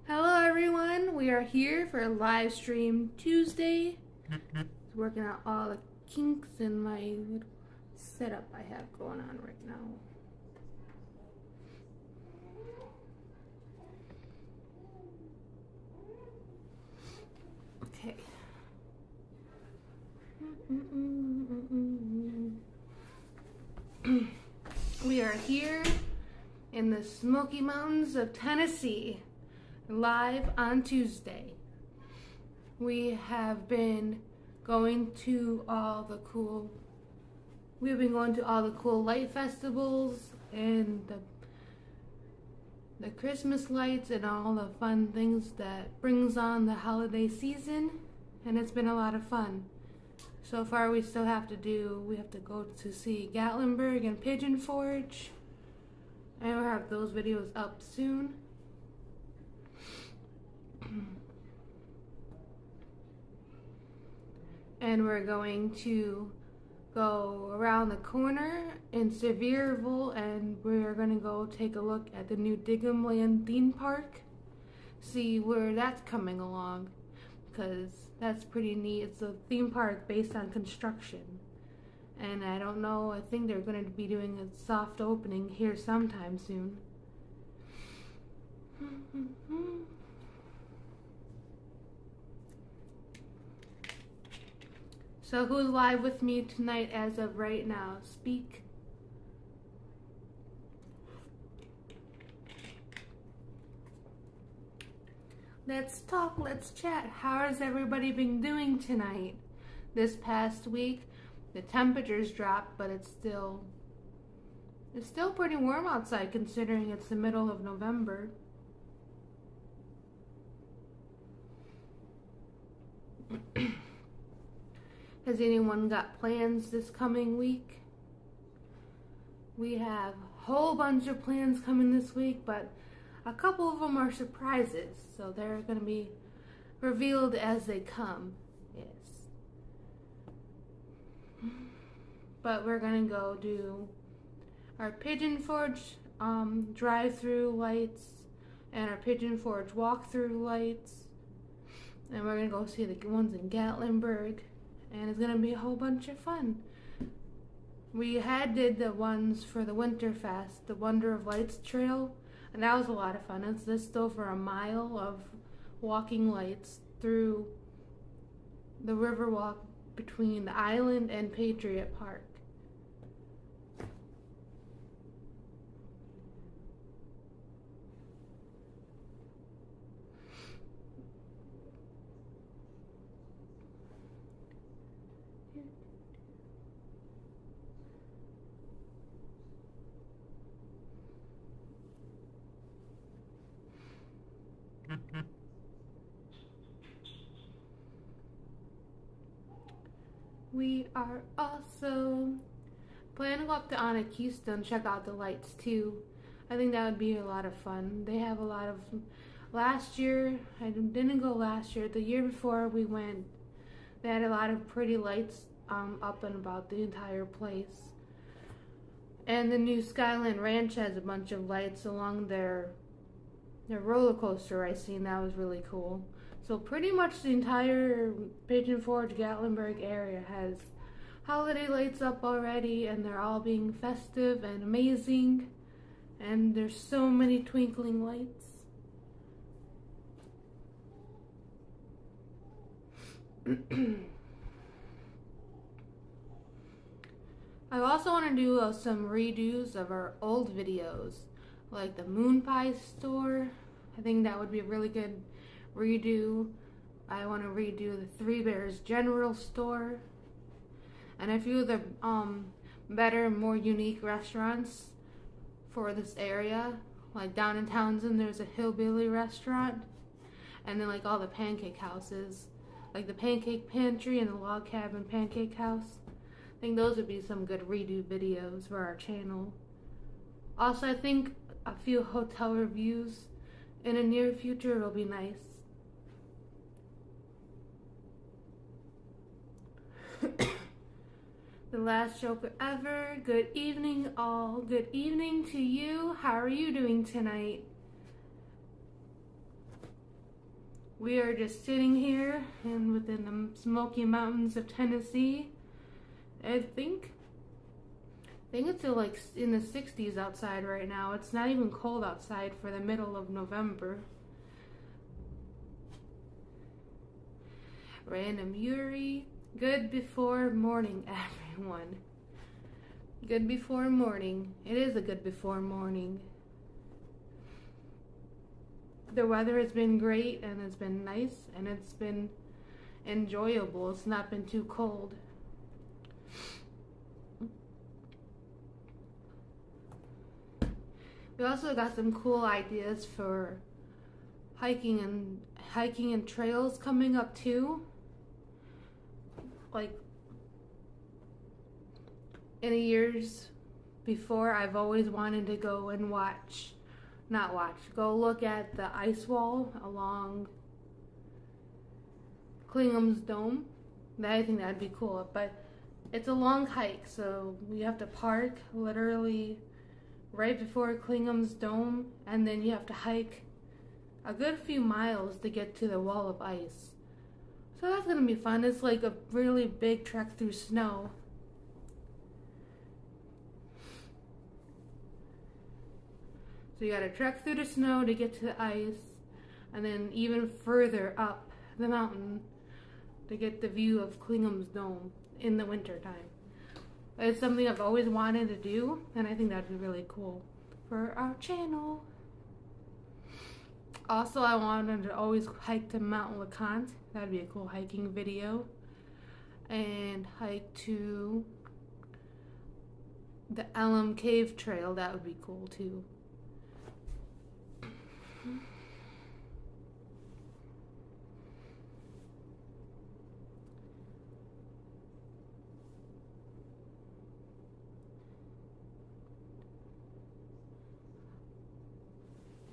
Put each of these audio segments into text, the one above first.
Hello everyone, we are here for Livestream Tuesday. Working out all the kinks in my little setup I have going on right now. Okay. We are here in the Smoky Mountains of Tennessee, live on Tuesday. We have been going to all the cool light festivals and the Christmas lights and all the fun things that brings on the holiday season, and it's been a lot of fun. So far we have to go to see Gatlinburg and Pigeon Forge, and we'll have those videos up soon. And we're going to go around the corner in Sevierville, and we're going to go take a look at the new Digham Land theme park, see where that's coming along, because that's pretty neat. It's a theme park based on construction, and I don't know, I think they're going to be doing a soft opening here sometime soon. So who's live with me tonight as of right now? Speak. Let's talk, let's chat. How has everybody been doing tonight? This past week, the temperatures dropped, but it's still pretty warm outside considering it's the middle of November. Has anyone got plans this coming week? We have a whole bunch of plans coming this week, but a couple of them are surprises, so they're going to be revealed as they come. Yes. But we're going to go do our Pigeon Forge drive-through lights and our Pigeon Forge walk-through lights. And we're going to go see the ones in Gatlinburg. And it's going to be a whole bunch of fun. We did the ones for the Winterfest, the Wonder of Lights Trail, and that was a lot of fun. It's just over a mile of walking lights through the Riverwalk between the island and Patriot Park. We are also planning to go up to Anna Keystone, check out the lights too. I think that would be a lot of fun. They have a lot of, last year, I didn't go last year, the year before we went, they had a lot of pretty lights up and about the entire place. And the new Skyland Ranch has a bunch of lights along their roller coaster I seen. That was really cool. So pretty much the entire Pigeon Forge Gatlinburg area has holiday lights up already, and they're all being festive and amazing. And there's so many twinkling lights. I also want to do some redos of our old videos, like the Moon Pie store. I think that would be a really good redo. I want to redo the Three Bears General Store and a few of the better, more unique restaurants for this area. Like down in Townsend, there's a Hillbilly restaurant, and then like all the pancake houses, like the Pancake Pantry and the Log Cabin Pancake House. I think those would be some good redo videos for our channel. Also, I think a few hotel reviews in the near future will be nice. The last joker ever. Good evening, all. Good evening to you. How are you doing tonight? We are just sitting here within the Smoky Mountains of Tennessee. I think it's still like in the 60s outside right now. It's not even cold outside for the middle of November. Random Yuri. Good before morning, everyone. Good before morning. It is a good before morning. The weather has been great and it's been nice and it's been enjoyable. It's not been too cold. We also got some cool ideas for hiking and trails coming up too. Like in the years before, I've always wanted to go and go look at the ice wall along Klingham's Dome. I think that'd be cool, but it's a long hike, so we have to park literally right before Klingham's Dome, and then you have to hike a good few miles to get to the wall of ice. So that's gonna be fun. It's like a really big trek through snow. So you gotta trek through the snow to get to the ice, and then even further up the mountain to get the view of Klingham's Dome in the winter time. It's something I've always wanted to do, and I think that'd be really cool for our channel. Also, I wanted to always hike to Mount LeConte. That'd be a cool hiking video. And hike to the Elm Cave Trail. That would be cool too.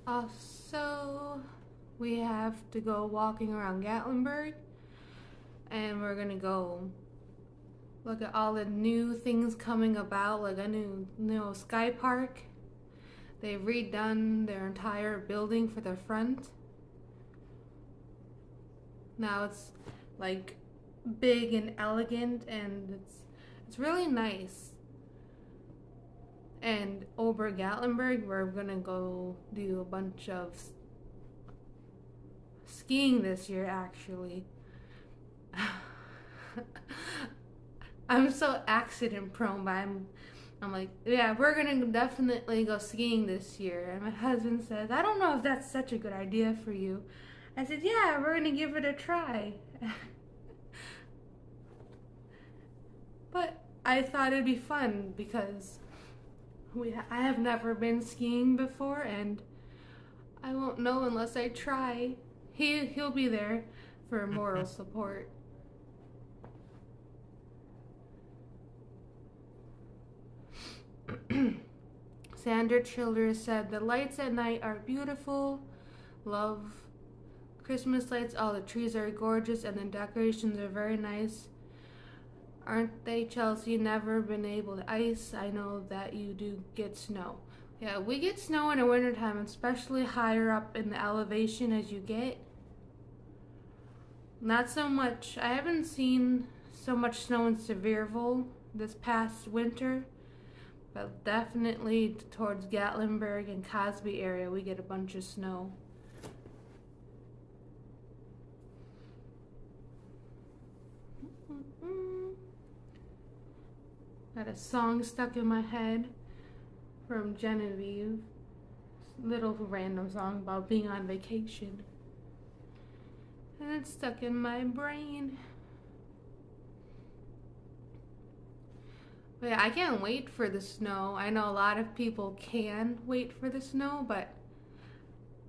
Also, we have to go walking around Gatlinburg, and we're gonna go look at all the new things coming about, like a new Sky Park. They've redone their entire building for the front. Now it's like big and elegant, and it's really nice. And over Gatlinburg, we're gonna go do a bunch of skiing this year, actually. I'm so accident prone, but I'm like, yeah, we're gonna definitely go skiing this year. And my husband says, I don't know if that's such a good idea for you. I said, yeah, we're gonna give it a try. But I thought it'd be fun because I have never been skiing before, and I won't know unless I try. He'll be there for moral support. Sandra Childers said, the lights at night are beautiful. Love Christmas lights. All the trees are gorgeous and the decorations are very nice. Aren't they, Chelsea? Never been able to ice. I know that you do get snow. Yeah, we get snow in the wintertime, especially higher up in the elevation as you get. Not so much. I haven't seen so much snow in Sevierville this past winter, but definitely towards Gatlinburg and Cosby area, we get a bunch of snow. Got a song stuck in my head from Genevieve. Little random song about being on vacation. And it's stuck in my brain. But yeah, I can't wait for the snow. I know a lot of people can wait for the snow, but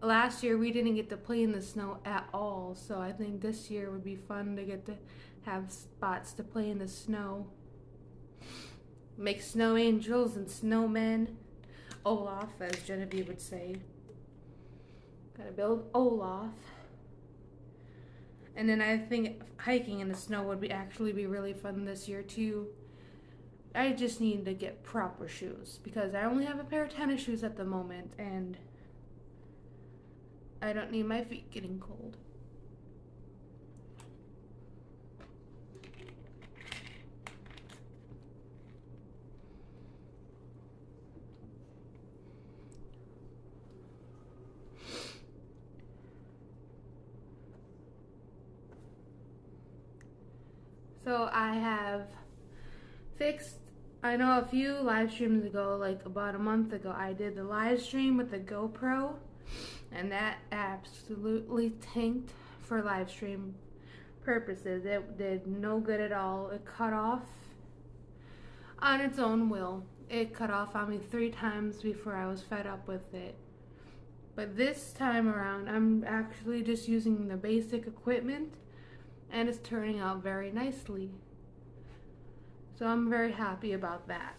last year we didn't get to play in the snow at all. So I think this year would be fun to get to have spots to play in the snow. Make snow angels and snowmen. Olaf, as Genevieve would say. Gotta build Olaf. And then I think hiking in the snow would actually be really fun this year too. I just need to get proper shoes because I only have a pair of tennis shoes at the moment and I don't need my feet getting cold. So I have fixed, I know a few live streams ago, like about a month ago, I did the live stream with the GoPro, and that absolutely tanked for live stream purposes. It did no good at all. It cut off on its own will. It cut off on me 3 times before I was fed up with it. But this time around, I'm actually just using the basic equipment, and it's turning out very nicely. So I'm very happy about that.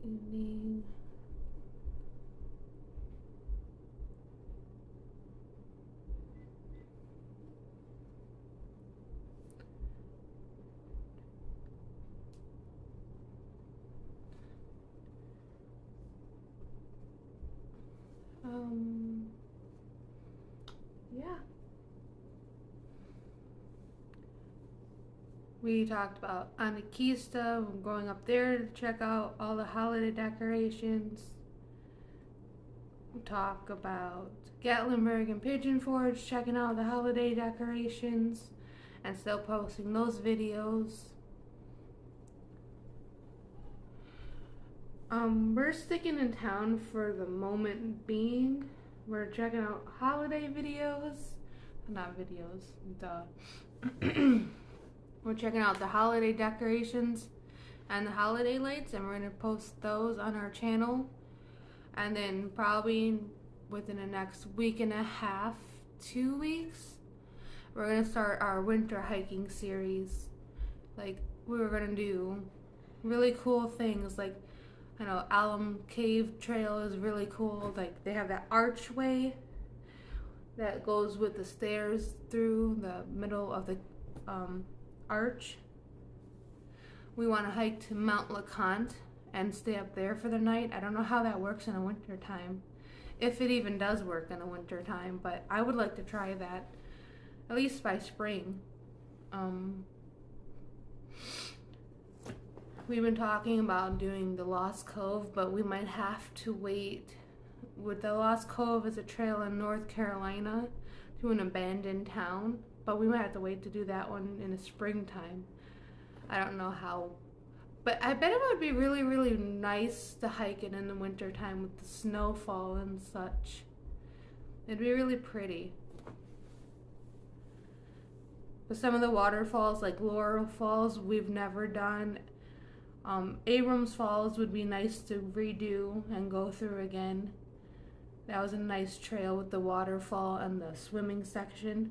Evening. Yeah. We talked about Anakista, going up there to check out all the holiday decorations. We talk about Gatlinburg and Pigeon Forge, checking out the holiday decorations and still posting those videos. We're sticking in town for the moment being. We're checking out holiday videos. Not videos, duh. We're checking out the holiday decorations and the holiday lights, and we're going to post those on our channel. And then probably within the next week and a half, 2 weeks, we're going to start our winter hiking series. Like, we're going to do really cool things. Like, I know Alum Cave Trail is really cool. Like, they have that archway that goes with the stairs through the middle of the arch. We want to hike to Mount LeConte and stay up there for the night. I don't know how that works in the winter time, if it even does work in the winter time, but I would like to try that at least by spring. We've been talking about doing the Lost Cove, but we might have to wait. With the Lost Cove is a trail in North Carolina to an abandoned town, but we might have to wait to do that one in the springtime. I don't know how, but I bet it would be really, really nice to hike it in the wintertime with the snowfall and such. It'd be really pretty. But some of the waterfalls, like Laurel Falls, we've never done. Abrams Falls would be nice to redo and go through again. That was a nice trail with the waterfall and the swimming section.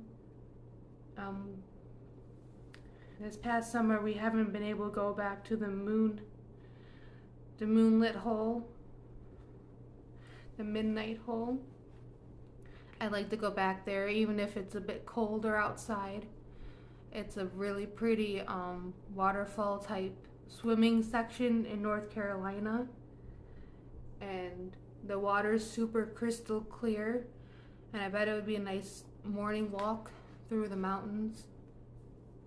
This past summer we haven't been able to go back to the moonlit hole, the midnight hole. I'd like to go back there even if it's a bit colder outside. It's a really pretty waterfall type swimming section in North Carolina, and the water's super crystal clear, and I bet it would be a nice morning walk through the mountains.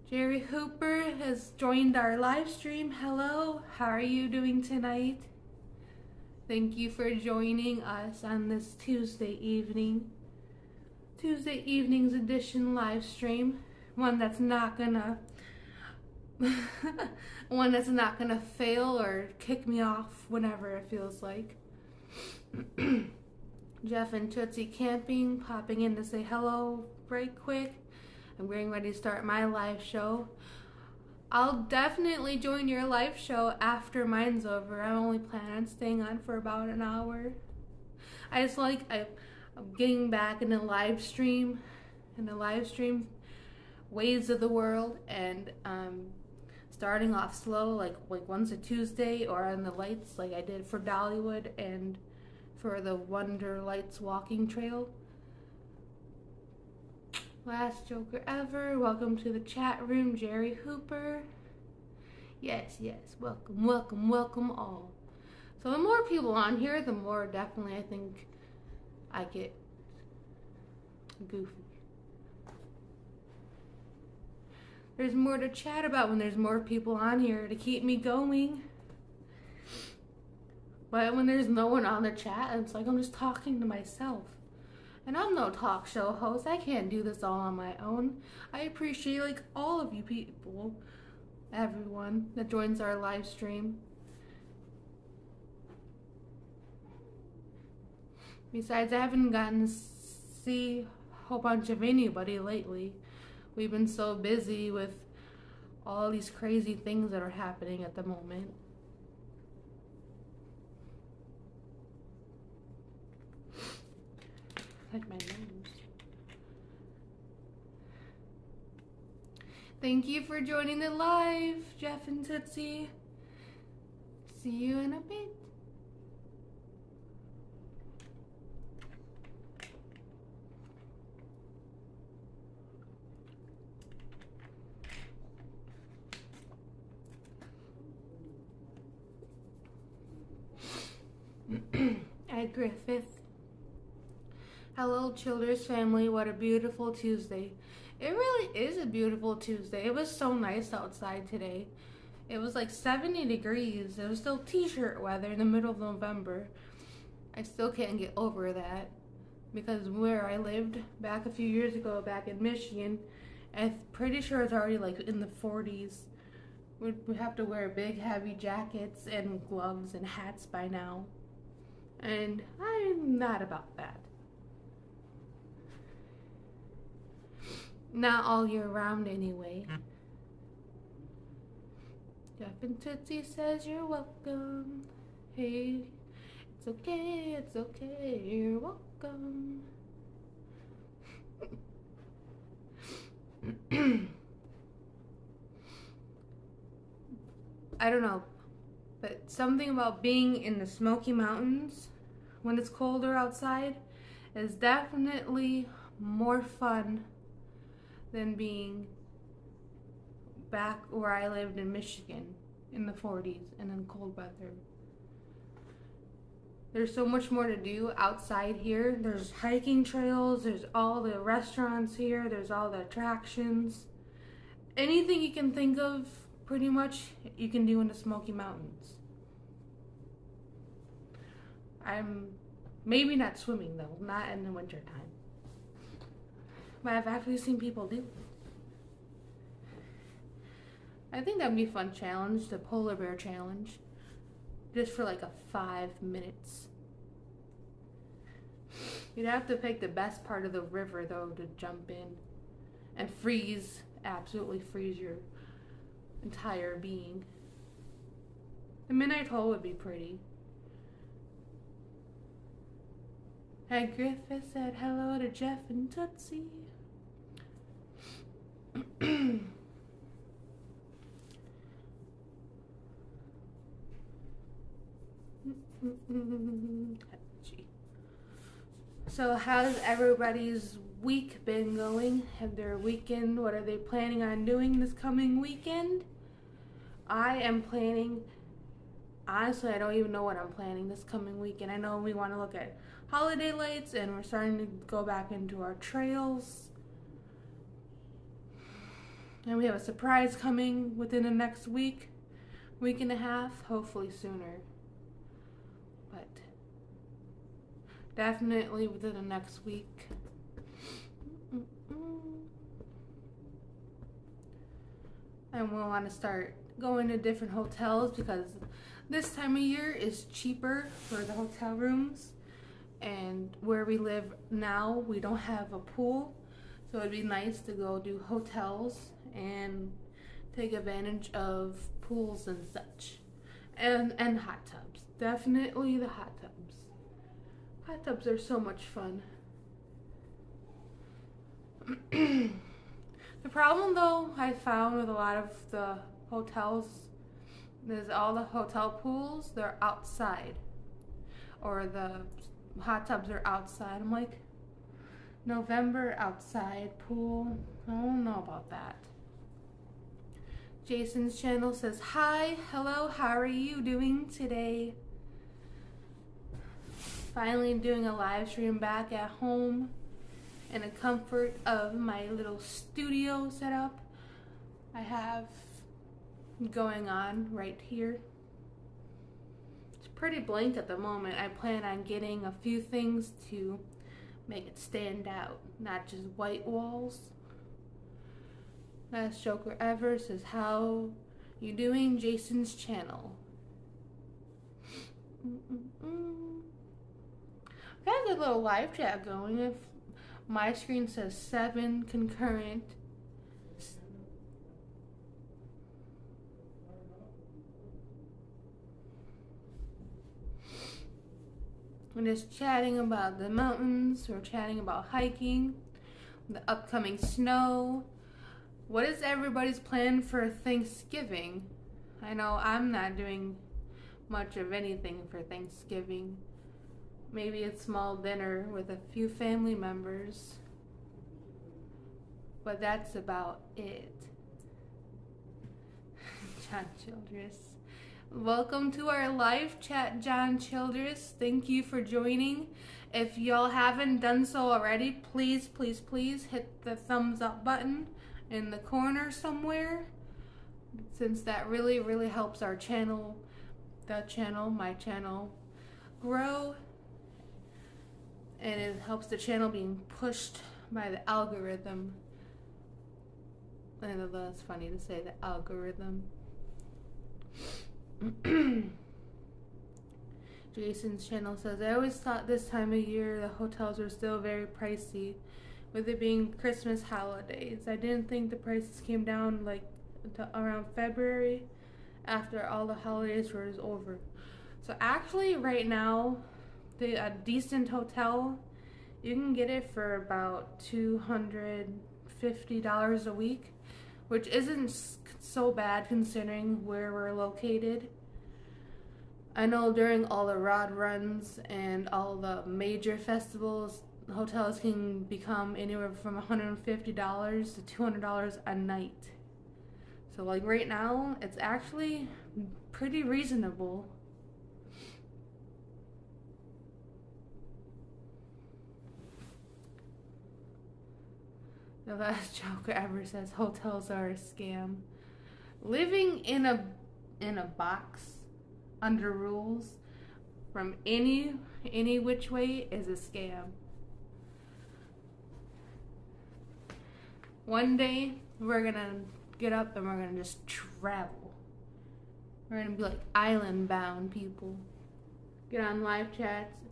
Jerry Hooper has joined our live stream. Hello, how are you doing tonight? Thank you for joining us on this Tuesday evening's edition live stream. One that's not gonna fail or kick me off whenever it feels like. Jeff and Tootsie Camping popping in to say hello right quick. I'm getting ready to start my live show. I'll definitely join your live show after mine's over. I only plan on staying on for about an hour. I just like I'm getting back in the live stream, ways of the world, and starting off slow, like once a Tuesday, or on the lights, like I did for Dollywood and for the Wonder Lights walking trail. Last Joker ever. Welcome to the chat room, Jerry Hooper. Yes, welcome, welcome, welcome all. So the more people on here, the more definitely I think I get goofy. There's more to chat about when there's more people on here to keep me going. But when there's no one on the chat, it's like I'm just talking to myself. And I'm no talk show host. I can't do this all on my own. I appreciate like all of you people, everyone that joins our live stream. Besides, I haven't gotten to see a whole bunch of anybody lately. We've been so busy with all these crazy things that are happening at the moment. Like my nose. Thank you for joining the live, Jeff and Tootsie. See you in a bit. Ed Griffith. Hello, Childers family. What a beautiful Tuesday. It really is a beautiful Tuesday. It was so nice outside today. It was like 70 degrees. It was still t-shirt weather in the middle of November. I still can't get over that because where I lived back a few years ago, back in Michigan, I'm pretty sure it's already like in the 40s. We have to wear big heavy jackets and gloves and hats by now. And I'm not about that. Not all year round anyway. Jeff and Tootsie says you're welcome. Hey, it's okay, you're welcome. I don't know, but something about being in the Smoky Mountains when it's colder outside is definitely more fun than being back where I lived in Michigan in the 40s and in cold weather. There's so much more to do outside here. There's hiking trails, there's all the restaurants here, there's all the attractions. Anything you can think of, pretty much, you can do in the Smoky Mountains. I'm maybe not swimming though, not in the winter time. But I've actually seen people do it. I think that'd be a fun challenge, the polar bear challenge. Just for like a 5 minutes. You'd have to pick the best part of the river though to jump in and freeze, absolutely freeze your entire being. The midnight hole would be pretty. Ed Griffith said hello to Jeff and Tootsie. So how's everybody's week been going? Have their weekend, what are they planning on doing this coming weekend? I am planning, honestly I don't even know what I'm planning this coming weekend. I know we want to look at holiday lights and we're starting to go back into our trails. And we have a surprise coming within the next week and a half, hopefully sooner. But definitely within the next week. And we'll want to start going to different hotels because this time of year is cheaper for the hotel rooms. And where we live now, we don't have a pool. So it'd be nice to go do hotels and take advantage of pools and such. And hot tubs. Definitely the hot tubs. Hot tubs are so much fun. The problem though I found with a lot of the hotels is all the hotel pools, they're outside. Or the hot tubs are outside. I'm like, November outside pool. I don't know about that. Jason's channel says, hi, hello, how are you doing today? Finally doing a live stream back at home in the comfort of my little studio setup I have going on right here. It's pretty blank at the moment. I plan on getting a few things to make it stand out, not just white walls. Last Joker Ever says, how you doing? Jason's channel. Got a good little live chat going. If my screen says 7 concurrent. We're just chatting about the mountains, we're chatting about hiking, the upcoming snow. What is everybody's plan for Thanksgiving? I know I'm not doing much of anything for Thanksgiving. Maybe a small dinner with a few family members. But that's about it. John Childress. Welcome to our live chat, John Childress. Thank you for joining. If y'all haven't done so already, please, please, please hit the thumbs up button in the corner somewhere, since that really, really helps our channel, my channel, grow. And it helps the channel being pushed by the algorithm. I know that's funny to say, the algorithm. Jason's channel says, I always thought this time of year the hotels were still very pricey, with it being Christmas holidays. I didn't think the prices came down like to around February after all the holidays were over. So actually right now, a decent hotel, you can get it for about $250 a week, which isn't so bad considering where we're located. I know during all the rod runs and all the major festivals, hotels can become anywhere from $150 to $200 a night. So like right now, it's actually pretty reasonable. The Last Joker Ever says hotels are a scam. Living in a box under rules from any which way is a scam. One day we're gonna get up and we're gonna just travel. We're gonna be like island bound people. Get on live chats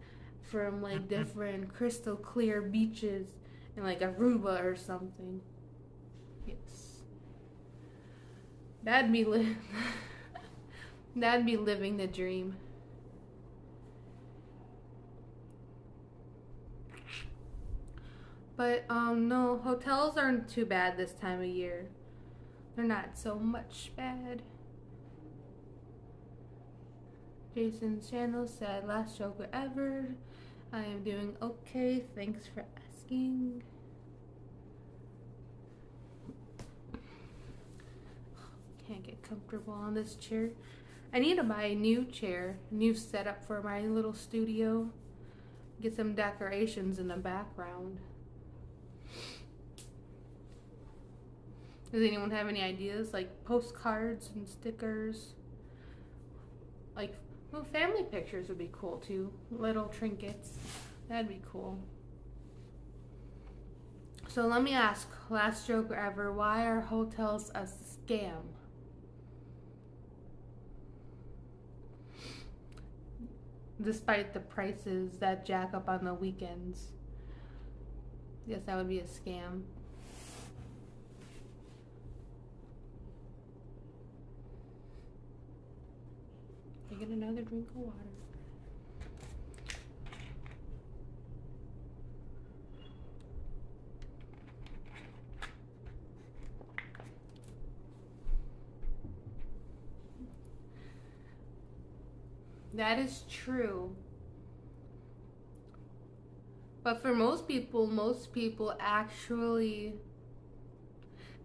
from like different crystal clear beaches in like Aruba or something. Yes. That'd be living the dream. But no, hotels aren't too bad this time of year. They're not so much bad. Jason's channel said, Last Joker Ever. I am doing okay. Thanks for asking. Can't get comfortable on this chair. I need to buy a new chair, new setup for my little studio. Get some decorations in the background. Does anyone have any ideas? Like postcards and stickers? Like, well, family pictures would be cool too. Little trinkets. That'd be cool. So let me ask, Last Joker Ever, why are hotels a scam? Despite the prices that jack up on the weekends. Yes, that would be a scam. Get another drink of water. That is true. But for most people actually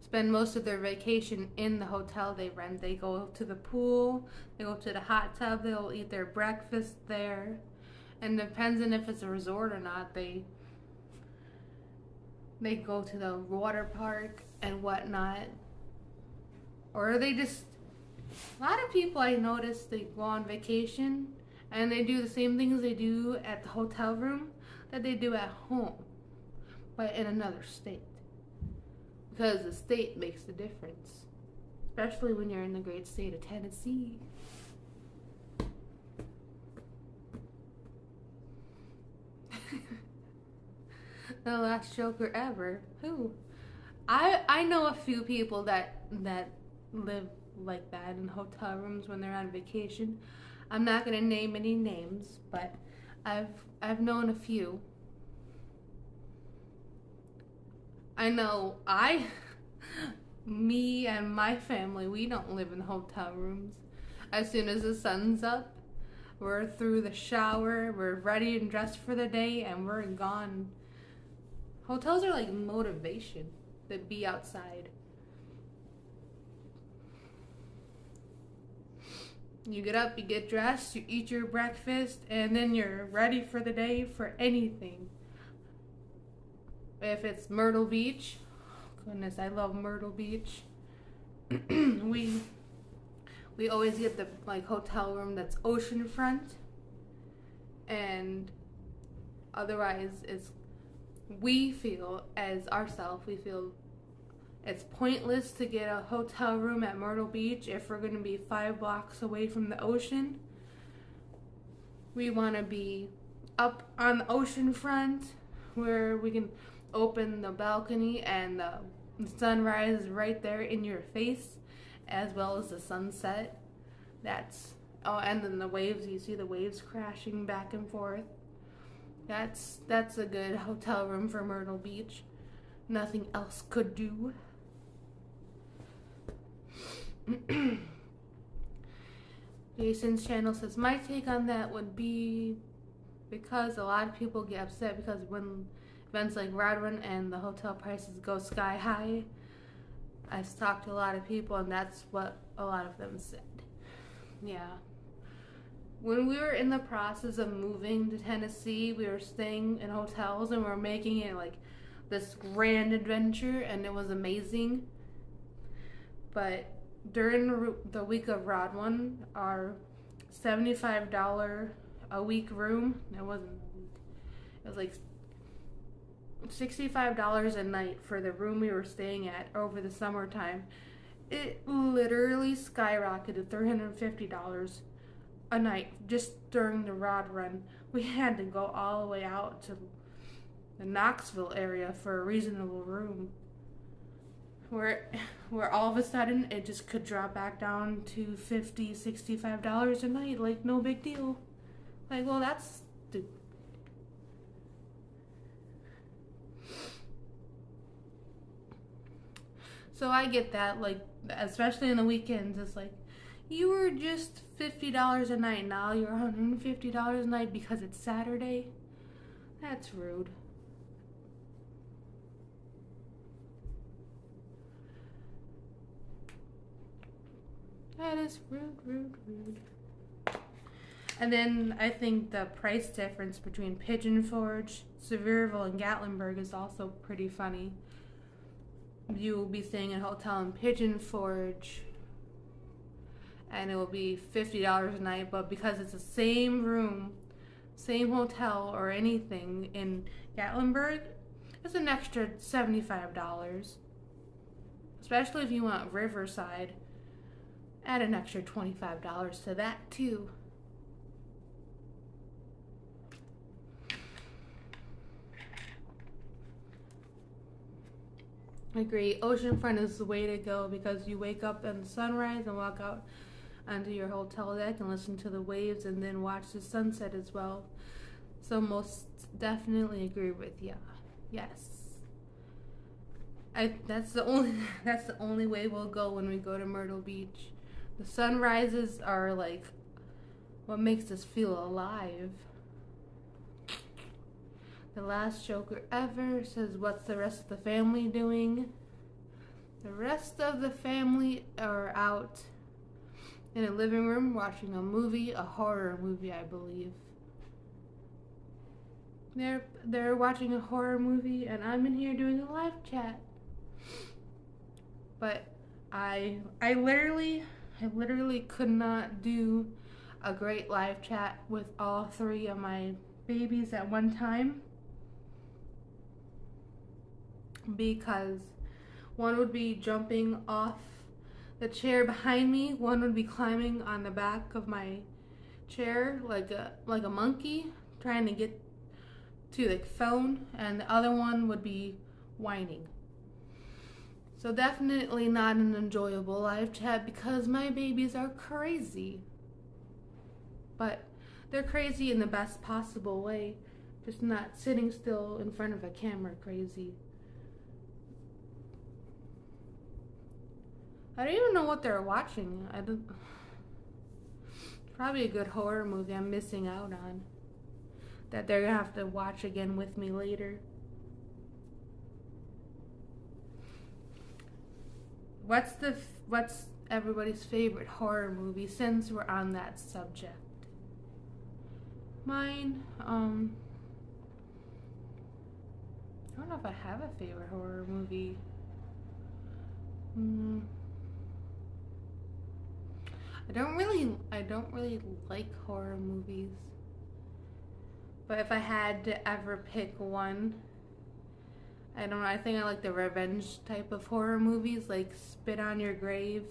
spend most of their vacation in the hotel they rent. They go to the pool, they go to the hot tub, they'll eat their breakfast there. And depends on if it's a resort or not, they go to the water park and whatnot. Or they just, a lot of people I notice, they go on vacation and they do the same things they do at the hotel room that they do at home, but in another state. Because the state makes the difference, especially when you're in the great state of Tennessee. The last joker ever. Who? I know a few people that live like that in hotel rooms when they're on vacation. I'm not gonna name any names, but I've known a few. I know me and my family, we don't live in hotel rooms. As soon as the sun's up, we're through the shower, we're ready and dressed for the day, and we're gone. Hotels are like motivation to be outside. You get up, you get dressed, you eat your breakfast, and then you're ready for the day for anything. If it's Myrtle Beach, goodness, I love Myrtle Beach. we always get the like hotel room that's oceanfront, and otherwise we feel it's pointless to get a hotel room at Myrtle Beach if we're going to be 5 blocks away from the ocean. We want to be up on the ocean front where we can open the balcony and the sunrise is right there in your face, as well as the sunset. And then the waves, you see the waves crashing back and forth. That's a good hotel room for Myrtle Beach. Nothing else could do. Jason's channel says, my take on that would be because a lot of people get upset because when events like Rod Run and the hotel prices go sky high, I've talked to a lot of people and that's what a lot of them said. Yeah. When we were in the process of moving to Tennessee, we were staying in hotels and we were making it like this grand adventure, and it was amazing. But during the week of Rod One, our $75 a week room, it wasn't a week, it was like $65 a night for the room we were staying at over the summertime. It literally skyrocketed $350 a night just during the Rod Run. We had to go all the way out to the Knoxville area for a reasonable room, where all of a sudden it just could drop back down to $50, $65 a night, like no big deal. Like, well, that's stupid. So I get that, like, especially in the weekends, it's like, you were just $50 a night, now you're $150 a night because it's Saturday. That's rude. That is rude. And then I think the price difference between Pigeon Forge, Sevierville, and Gatlinburg is also pretty funny. You will be staying in a hotel in Pigeon Forge, and it will be $50 a night, but because it's the same room, same hotel, or anything in Gatlinburg, it's an extra $75. Especially if you want Riverside. Add an extra $25 to that too. I agree. Oceanfront is the way to go because you wake up in the sunrise and walk out onto your hotel deck and listen to the waves and then watch the sunset as well. So most definitely agree with you. Yes. That's the only way we'll go when we go to Myrtle Beach. The sunrises are like what makes us feel alive. The last Joker ever says, what's the rest of the family doing? The rest of the family are out in a living room watching a movie, a horror movie, I believe. They're watching a horror movie, and I'm in here doing a live chat. But I literally could not do a great live chat with all three of my babies at one time, because one would be jumping off the chair behind me, one would be climbing on the back of my chair like a monkey trying to get to the phone, and the other one would be whining. So definitely not an enjoyable live chat because my babies are crazy. But they're crazy in the best possible way, just not sitting still in front of a camera crazy. I don't even know what they're watching. Probably a good horror movie I'm missing out on, that they're gonna have to watch again with me later. What's everybody's favorite horror movie, since we're on that subject? Mine, I don't know if I have a favorite horror movie. I don't really like horror movies. But if I had to ever pick one, I don't know, I think I like the revenge type of horror movies, like Spit on Your Grave,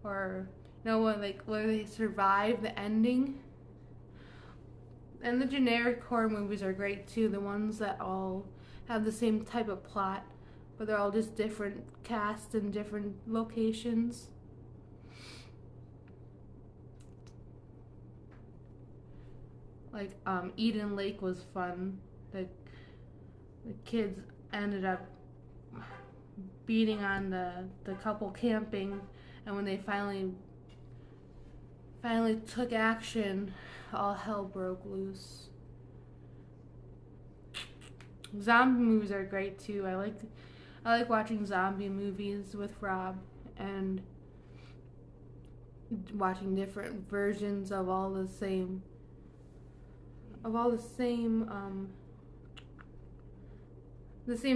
or where they survive the ending. And the generic horror movies are great too, the ones that all have the same type of plot, but they're all just different casts and different locations. Like Eden Lake was fun. The kids ended up beating on the couple camping, and when they finally took action, all hell broke loose. Zombie movies are great too. I like watching zombie movies with Rob and watching different versions of all the same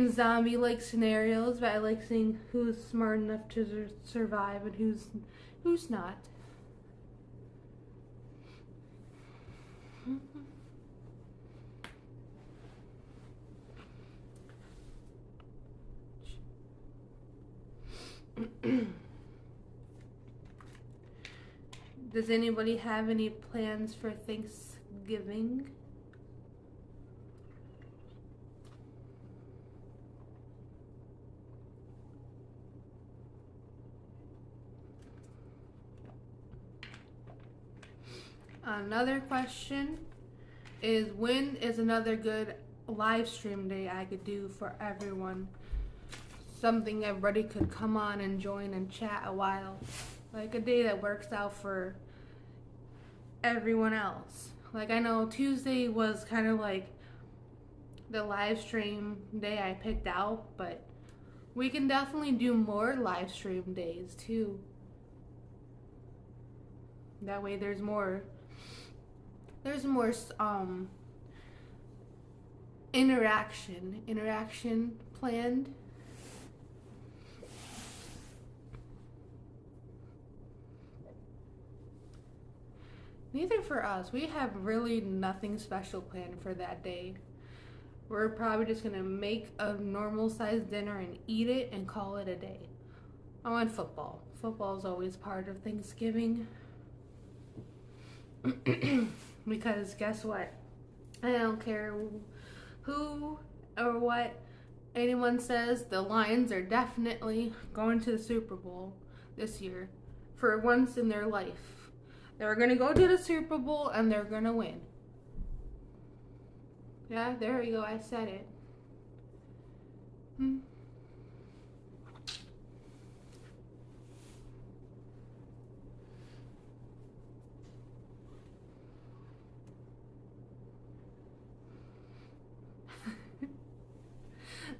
zombie-like scenarios, but I like seeing who's smart enough to survive and who's not. Does anybody have any plans for Thanksgiving? Another question is, when is another good live stream day I could do for everyone? Something everybody could come on and join and chat a while. Like a day that works out for everyone else. Like I know Tuesday was kind of like the live stream day I picked out, but we can definitely do more live stream days too. That way there's more interaction planned. Neither for us. We have really nothing special planned for that day. We're probably just gonna make a normal sized dinner and eat it and call it a day. I want football. Football is always part of Thanksgiving. Because guess what? I don't care who or what anyone says, the Lions are definitely going to the Super Bowl this year for once in their life. They're going to go to the Super Bowl and they're going to win. Yeah, there we go. I said it.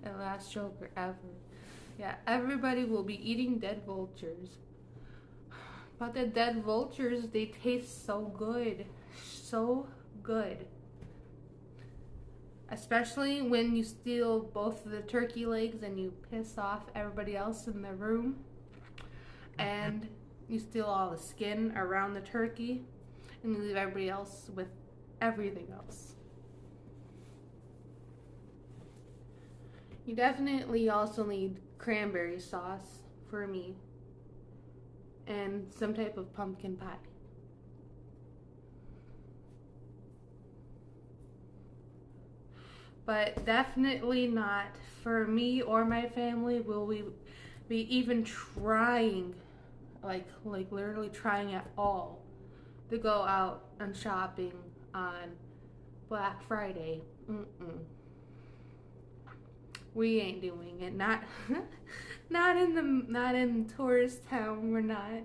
The last joker ever. Yeah, everybody will be eating dead vultures. But the dead vultures, they taste so good. So good. Especially when you steal both of the turkey legs and you piss off everybody else in the room. And you steal all the skin around the turkey. And you leave everybody else with everything else. You definitely also need cranberry sauce for me. And some type of pumpkin pie. But definitely not for me or my family will we be even trying, like literally trying at all, to go out and shopping on Black Friday. We ain't doing it. Not not in tourist town. We're not.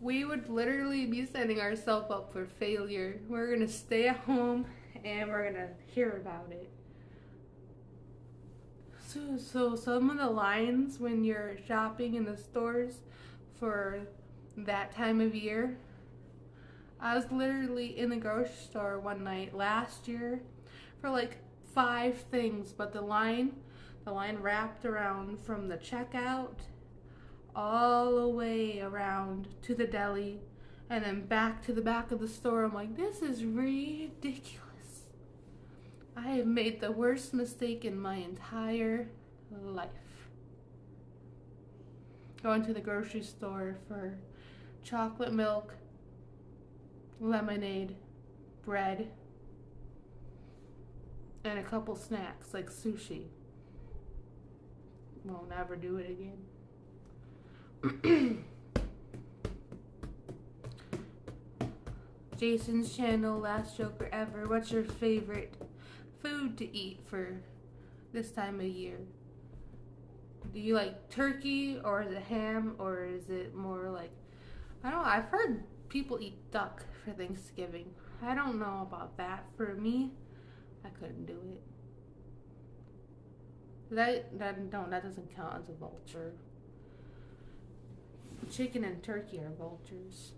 We would literally be setting ourselves up for failure. We're gonna stay at home and we're gonna hear about it. So some of the lines when you're shopping in the stores for that time of year. I was literally in the grocery store one night last year for like 5 things, but the line wrapped around from the checkout all the way around to the deli and then back to the back of the store. I'm like, this is ridiculous. I have made the worst mistake in my entire life. Going to the grocery store for chocolate milk, lemonade, bread, and a couple snacks like sushi. Won't never do it again. Jason's channel, Last Joker Ever. What's your favorite food to eat for this time of year? Do you like turkey, or is it ham, or is it more like, I don't know, I've heard people eat duck for Thanksgiving. I don't know about that. For me, I couldn't do it. That doesn't count as a vulture. Chicken and turkey are vultures.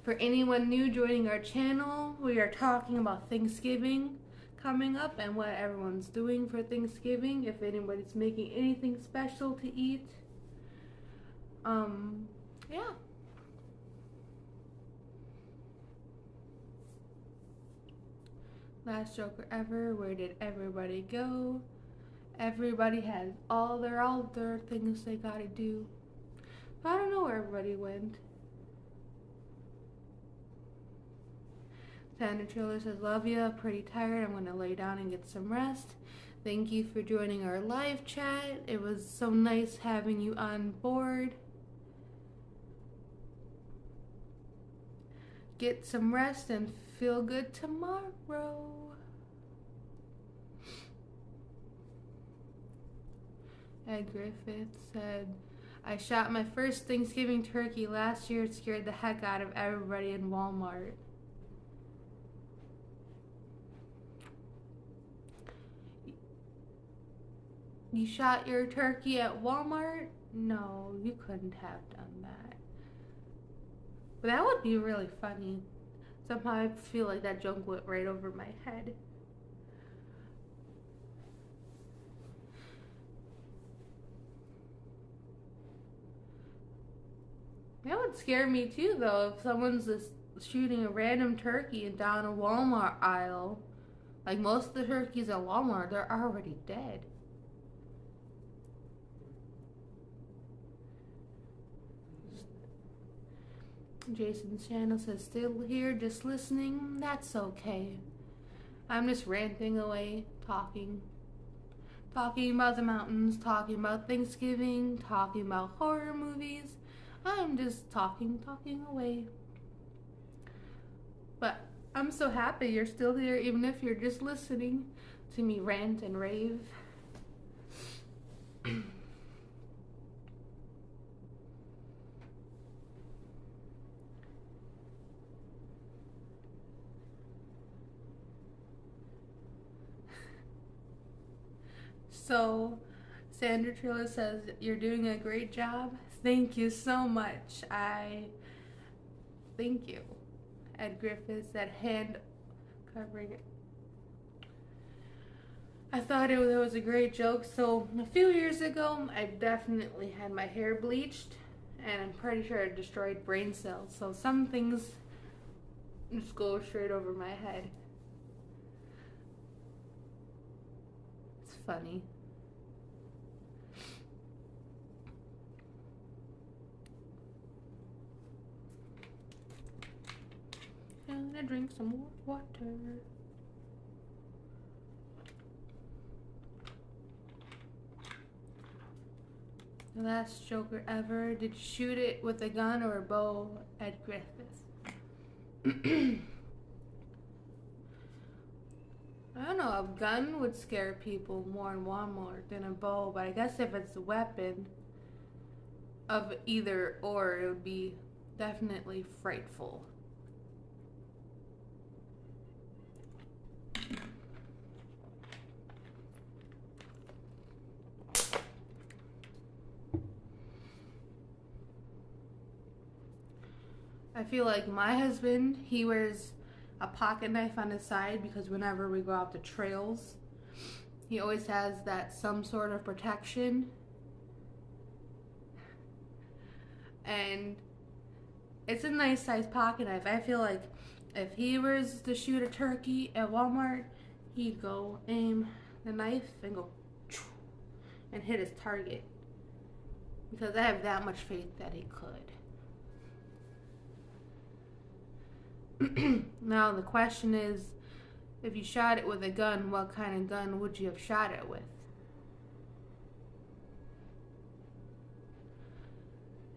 For anyone new joining our channel, we are talking about Thanksgiving coming up and what everyone's doing for Thanksgiving. If anybody's making anything special to eat. Yeah. Last Joker Ever, where did everybody go? Everybody has all their things they gotta do. But I don't know where everybody went. Sandra Triller says, love ya, pretty tired. I'm gonna lay down and get some rest. Thank you for joining our live chat. It was so nice having you on board. Get some rest and feel good tomorrow. Ed Griffith said, I shot my first Thanksgiving turkey last year. It scared the heck out of everybody in Walmart. You shot your turkey at Walmart? No, you couldn't have done that. But that would be really funny. Somehow I feel like that joke went right over my head. That would scare me too, though, if someone's just shooting a random turkey down a Walmart aisle. Like most of the turkeys at Walmart, they're already dead. Jason's channel says, still here, just listening. That's okay. I'm just ranting away, talking about the mountains, talking about Thanksgiving, talking about horror movies. I'm just talking away. But I'm so happy you're still here, even if you're just listening to me rant and rave. So, Sandra Trilla says, "You're doing a great job." Thank you so much. Thank you. Ed Griffiths, that hand covering it. I thought it was a great joke. So, a few years ago, I definitely had my hair bleached, and I'm pretty sure it destroyed brain cells. So, some things just go straight over my head. It's funny. I'm gonna drink some more water. The last Joker ever. Did you shoot it with a gun or a bow? Ed Griffiths. I don't know, a gun would scare people more in Walmart than a bow, but I guess if it's a weapon of either or, it would be definitely frightful. I feel like my husband, he wears a pocket knife on his side because whenever we go out to trails, he always has that some sort of protection. And it's a nice size pocket knife. I feel like if he was to shoot a turkey at Walmart, he'd go aim the knife and go and hit his target. Because I have that much faith that he could. Now the question is, if you shot it with a gun, what kind of gun would you have shot it with?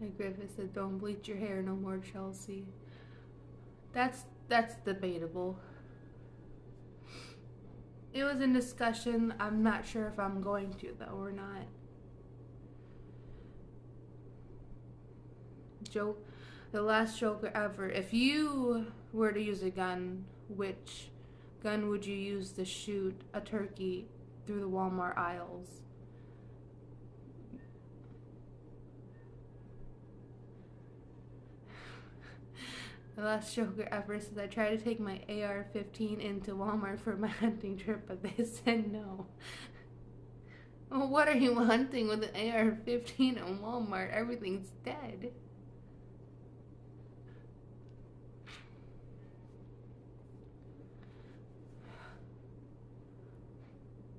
And Griffith said, "Don't bleach your hair no more, Chelsea." That's debatable. It was in discussion. I'm not sure if I'm going to though or not. Joke. The last Joker ever. If you were to use a gun, which gun would you use to shoot a turkey through the Walmart aisles? The last Joker ever says, "I tried to take my AR-15 into Walmart for my hunting trip, but they said no." Well, what are you hunting with an AR-15 in Walmart? Everything's dead.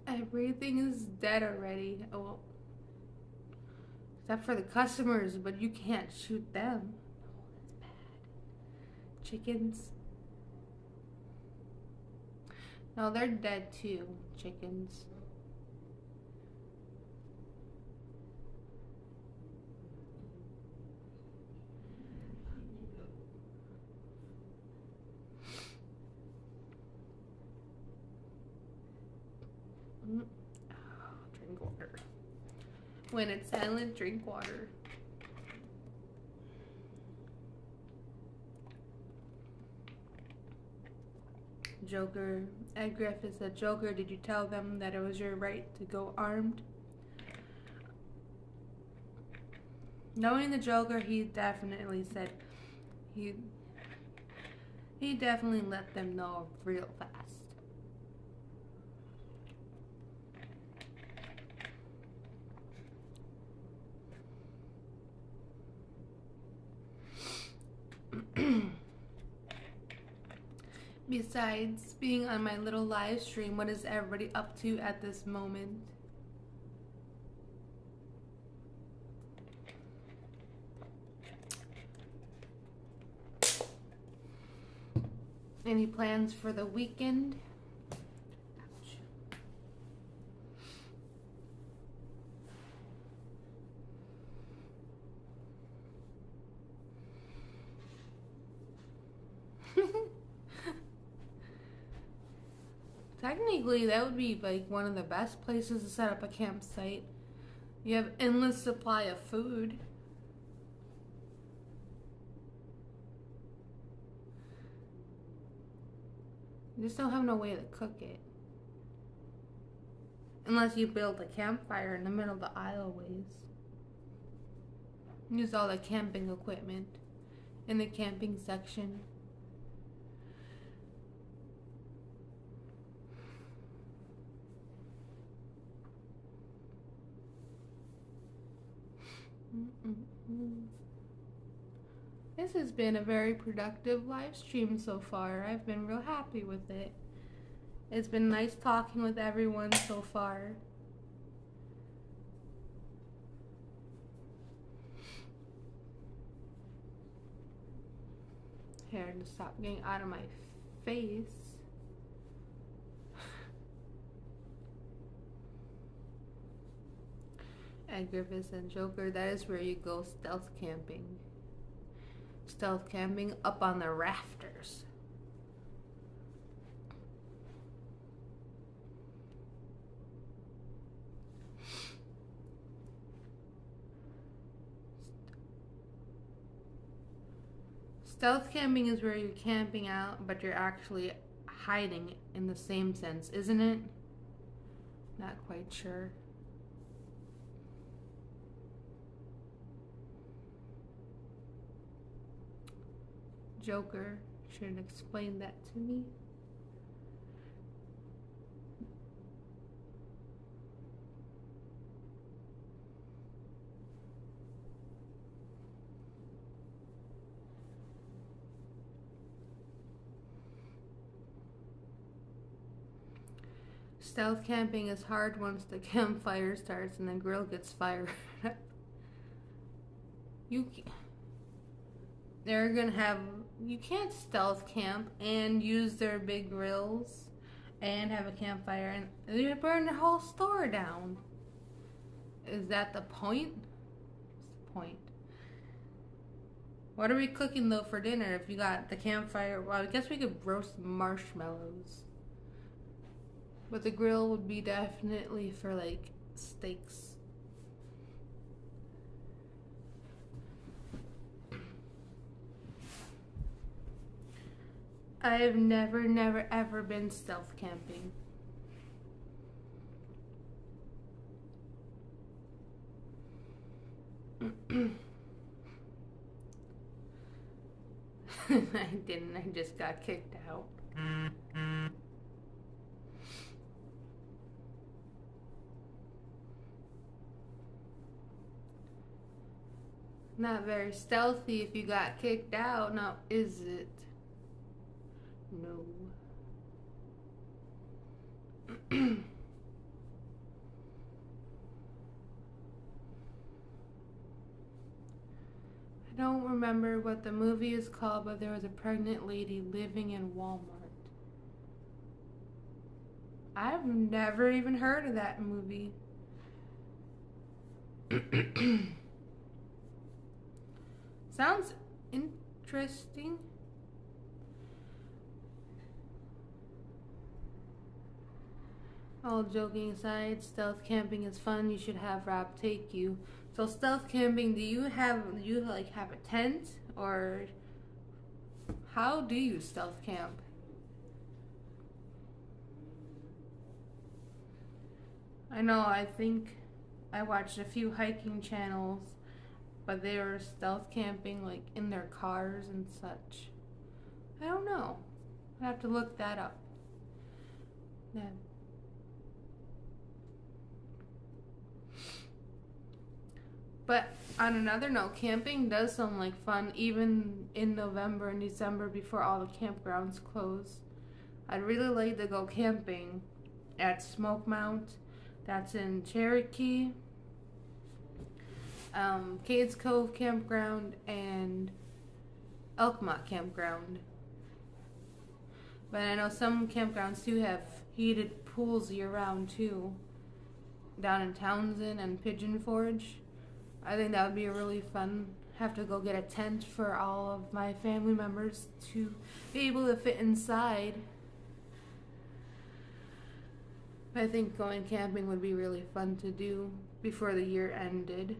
Everything is dead already. Oh, well, except for the customers, but you can't shoot them. Oh, that's bad. Chickens. No, they're dead too. Chickens. Drink water. When it's silent, drink water. Joker. Ed Griffith said, "Joker, did you tell them that it was your right to go armed?" Knowing the Joker, he definitely said he definitely let them know real fast. Besides being on my little live stream, what is everybody up to at this moment? Any plans for the weekend? Ouch. Technically, that would be like one of the best places to set up a campsite. You have endless supply of food. You just don't have no way to cook it. Unless you build a campfire in the middle of the aisleways. Use all the camping equipment in the camping section. This has been a very productive live stream so far. I've been real happy with it. It's been nice talking with everyone so far. Hair to stop getting out of my face. Ed Griffiths and Joker, that is where you go stealth camping. Stealth camping up on the rafters. Stealth camping is where you're camping out, but you're actually hiding in the same sense, isn't it? Not quite sure. Joker should explain that to me. Stealth camping is hard once the campfire starts and the grill gets fired up. You can't stealth camp and use their big grills and have a campfire and they burn the whole store down. Is that the point? What's the point? What are we cooking though for dinner if you got the campfire? Well, I guess we could roast marshmallows. But the grill would be definitely for like steaks. I have never ever been stealth camping. I didn't, I just got kicked out. Not very stealthy if you got kicked out, now is it? No. I don't remember what the movie is called, but there was a pregnant lady living in Walmart. I've never even heard of that movie. Sounds interesting. All joking aside, stealth camping is fun. You should have Rob take you. So stealth camping, do you have a tent, or how do you stealth camp? I know, I think I watched a few hiking channels, but they were stealth camping like in their cars and such. I don't know. I have to look that up. Yeah. But on another note, camping does sound like fun, even in November and December before all the campgrounds close. I'd really like to go camping at Smoke Mount. That's in Cherokee. Cades Cove Campground and Elkmont Campground. But I know some campgrounds do have heated pools year round too. Down in Townsend and Pigeon Forge. I think that would be a really fun. Have to go get a tent for all of my family members to be able to fit inside. I think going camping would be really fun to do before the year ended.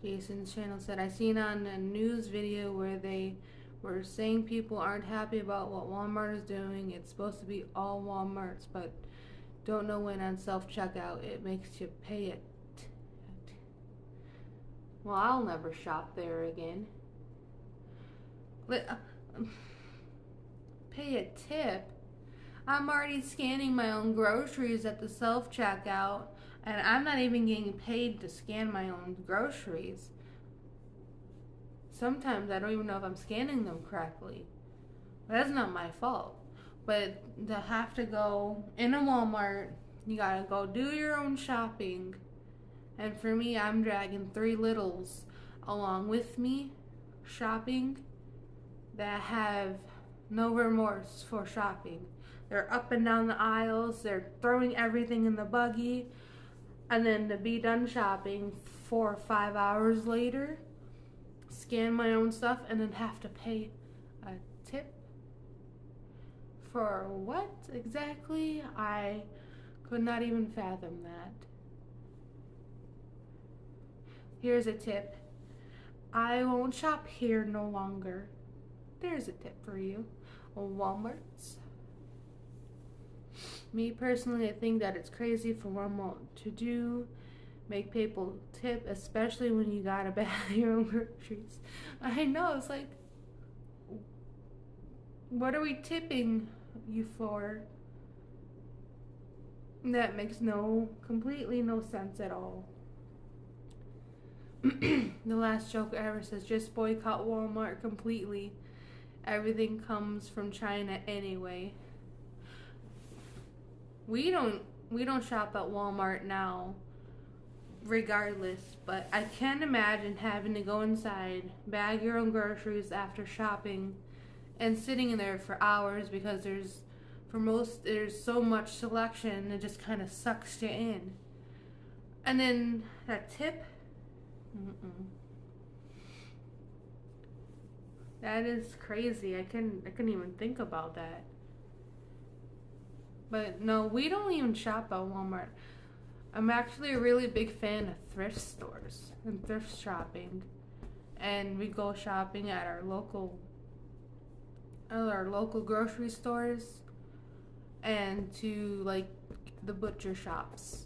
Jason's channel said, I seen on a news video where they We're saying people aren't happy about what Walmart is doing. It's supposed to be all Walmarts, but don't know when on self-checkout it makes you pay it. Well, I'll never shop there again. Pay a tip? I'm already scanning my own groceries at the self-checkout, and I'm not even getting paid to scan my own groceries. Sometimes I don't even know if I'm scanning them correctly. That's not my fault. But to have to go in a Walmart, you gotta go do your own shopping. And for me, I'm dragging 3 littles along with me shopping that have no remorse for shopping. They're up and down the aisles, they're throwing everything in the buggy, and then to be done shopping 4 or 5 hours later, scan my own stuff, and then have to pay a tip. For what exactly? I could not even fathom that. Here's a tip. I won't shop here no longer. There's a tip for you. Walmart's. Me personally, I think that it's crazy for Walmart to do. Make people tip, especially when you gotta buy your own groceries. I know, it's like, what are we tipping you for? That makes completely no sense at all. The last joke ever says, just boycott Walmart completely. Everything comes from China anyway. We don't shop at Walmart now, regardless, but I can't imagine having to go inside, bag your own groceries after shopping, and sitting in there for hours because there's so much selection, it just kind of sucks you in. And then that tip, that is crazy. I couldn't even think about that. But no, we don't even shop at Walmart. I'm actually a really big fan of thrift stores and thrift shopping. And we go shopping at our local grocery stores and to like the butcher shops.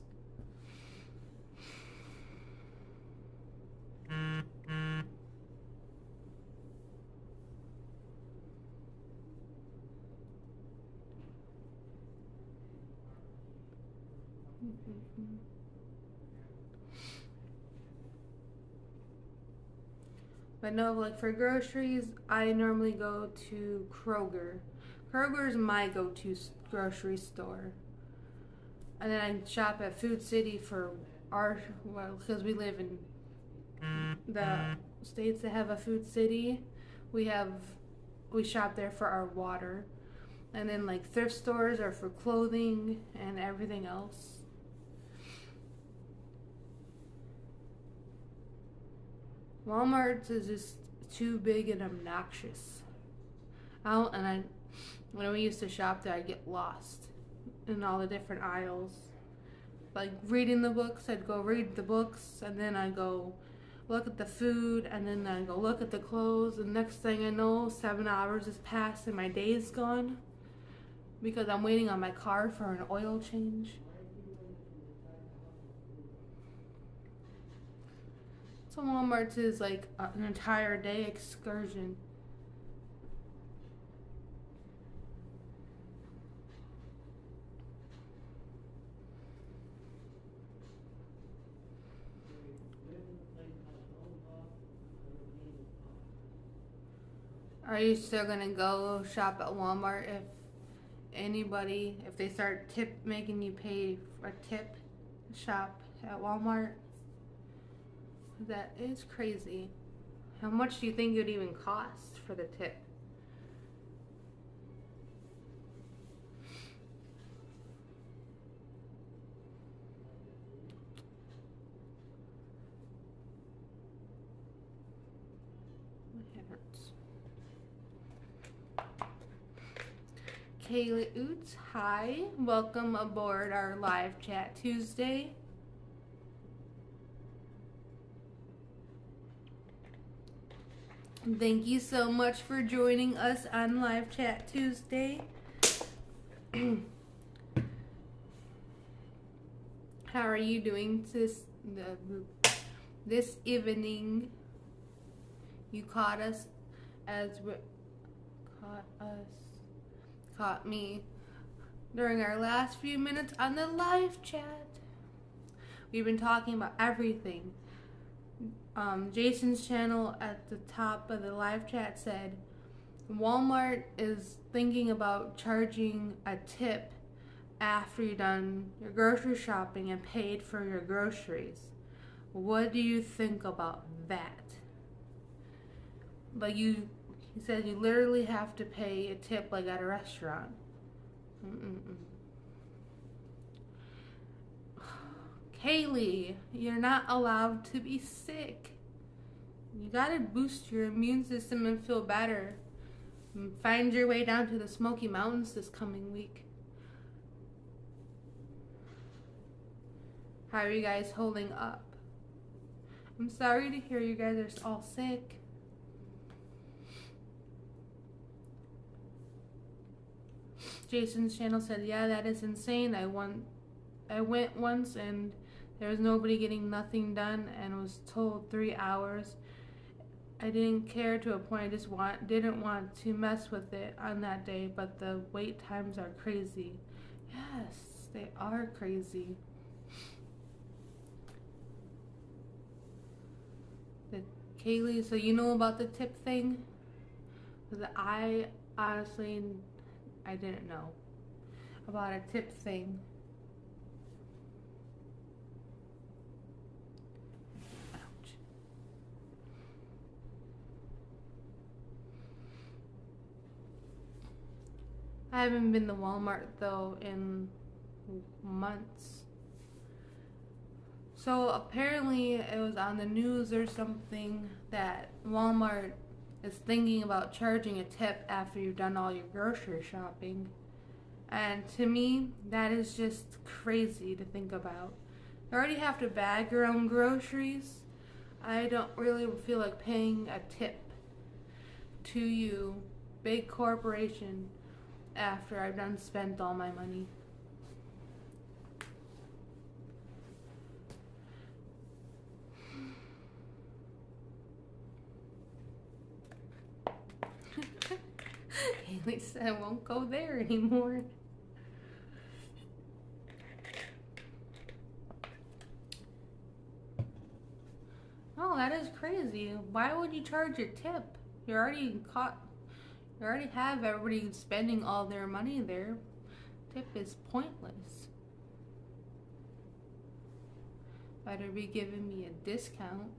But no, like for groceries, I normally go to Kroger. Kroger is my go-to grocery store. And then I shop at Food City because we live in the states that have a Food City. We shop there for our water. And then like thrift stores are for clothing and everything else. Walmart is just too big and obnoxious. When we used to shop there, I'd get lost in all the different aisles. Like reading the books, I'd go read the books, and then I'd go look at the food, and then I'd go look at the clothes, and next thing I know, 7 hours has passed and my day's gone because I'm waiting on my car for an oil change. So Walmart is like an entire day excursion. Are you still gonna go shop at Walmart if they start making you pay for a tip shop at Walmart? That is crazy. How much do you think it would even cost for the tip? My head hurts. Kayla Oots, hi. Welcome aboard our live chat Tuesday. Thank you so much for joining us on Live Chat Tuesday. How are you doing this evening? You caught us caught me during our last few minutes on the live chat. We've been talking about everything. Jason's channel at the top of the live chat said Walmart is thinking about charging a tip after you've done your grocery shopping and paid for your groceries. What do you think about that? Like he said you literally have to pay a tip like at a restaurant. Kaylee, you're not allowed to be sick. You gotta boost your immune system and feel better. Find your way down to the Smoky Mountains this coming week. How are you guys holding up? I'm sorry to hear you guys are all sick. Jason's channel said, yeah, that is insane. I went once and there was nobody getting nothing done and was told 3 hours. I didn't care to a point. I just didn't want to mess with it on that day, but the wait times are crazy. Yes, they are crazy. Kaylee, so you know about the tip thing? Because I honestly, I didn't know about a tip thing. Ouch. I haven't been to Walmart though in months. So apparently it was on the news or something that Walmart is thinking about charging a tip after you've done all your grocery shopping. And to me, that is just crazy to think about. You already have to bag your own groceries. I don't really feel like paying a tip to you, big corporation, after I've done spent all my money. Haley said I won't go there anymore. Oh, that is crazy. Why would you charge a tip? You already have everybody spending all their money there. Tip is pointless. Better be giving me a discount.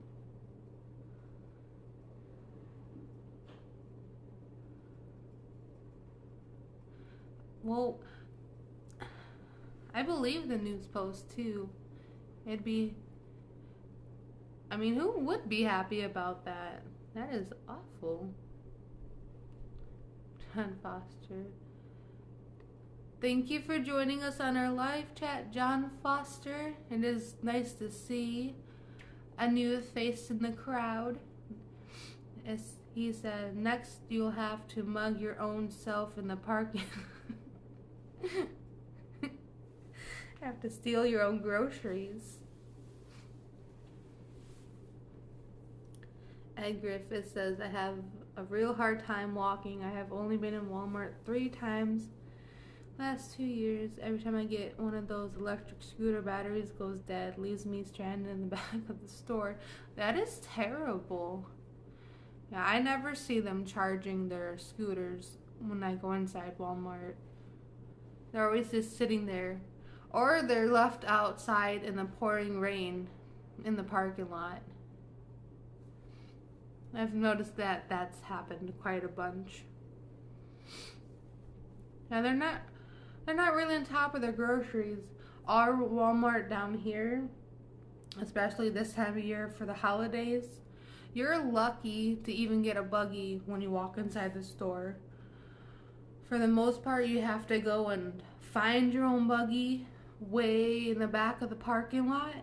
Well, I believe the news post too. I mean, who would be happy about that? That is awful. John Foster. Thank you for joining us on our live chat, John Foster. It is nice to see a new face in the crowd. He said, next you'll have to mug your own self in the parking. Have to steal your own groceries. Ed Griffith says, I have a real hard time walking. I have only been in Walmart 3 times last 2 years. Every time I get one of those electric scooter batteries goes dead, leaves me stranded in the back of the store. That is terrible. Yeah, I never see them charging their scooters when I go inside Walmart. They're always just sitting there. Or they're left outside in the pouring rain in the parking lot. I've noticed that that's happened quite a bunch. Now they're not really on top of their groceries. Our Walmart down here, especially this time of year for the holidays, you're lucky to even get a buggy when you walk inside the store. For the most part, you have to go and find your own buggy way in the back of the parking lot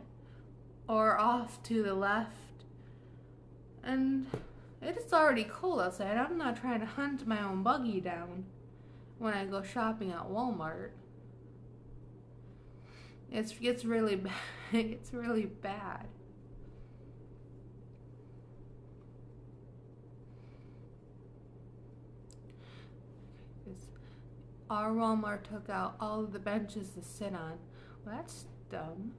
or off to the left. And it But it's already cold outside. I'm not trying to hunt my own buggy down when I go shopping at Walmart. It's really bad. It's really bad. Our Walmart took out all of the benches to sit on. Well, that's dumb.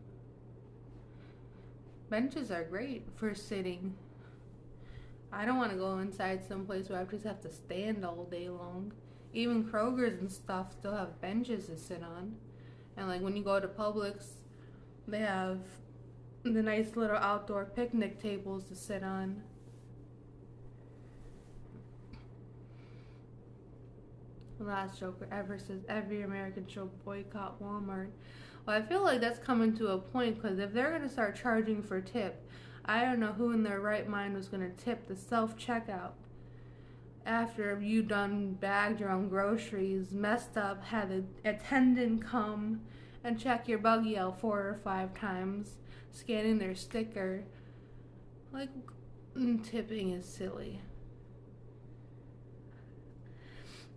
Benches are great for sitting. I don't want to go inside someplace where I just have to stand all day long. Even Kroger's and stuff still have benches to sit on. And like when you go to Publix, they have the nice little outdoor picnic tables to sit on. The last joker ever says every American should boycott Walmart. Well, I feel like that's coming to a point, because if they're going to start charging for tip, I don't know who in their right mind was going to tip the self-checkout after you done bagged your own groceries, messed up, had an attendant come and check your buggy out 4 or 5 times, scanning their sticker. Like, tipping is silly.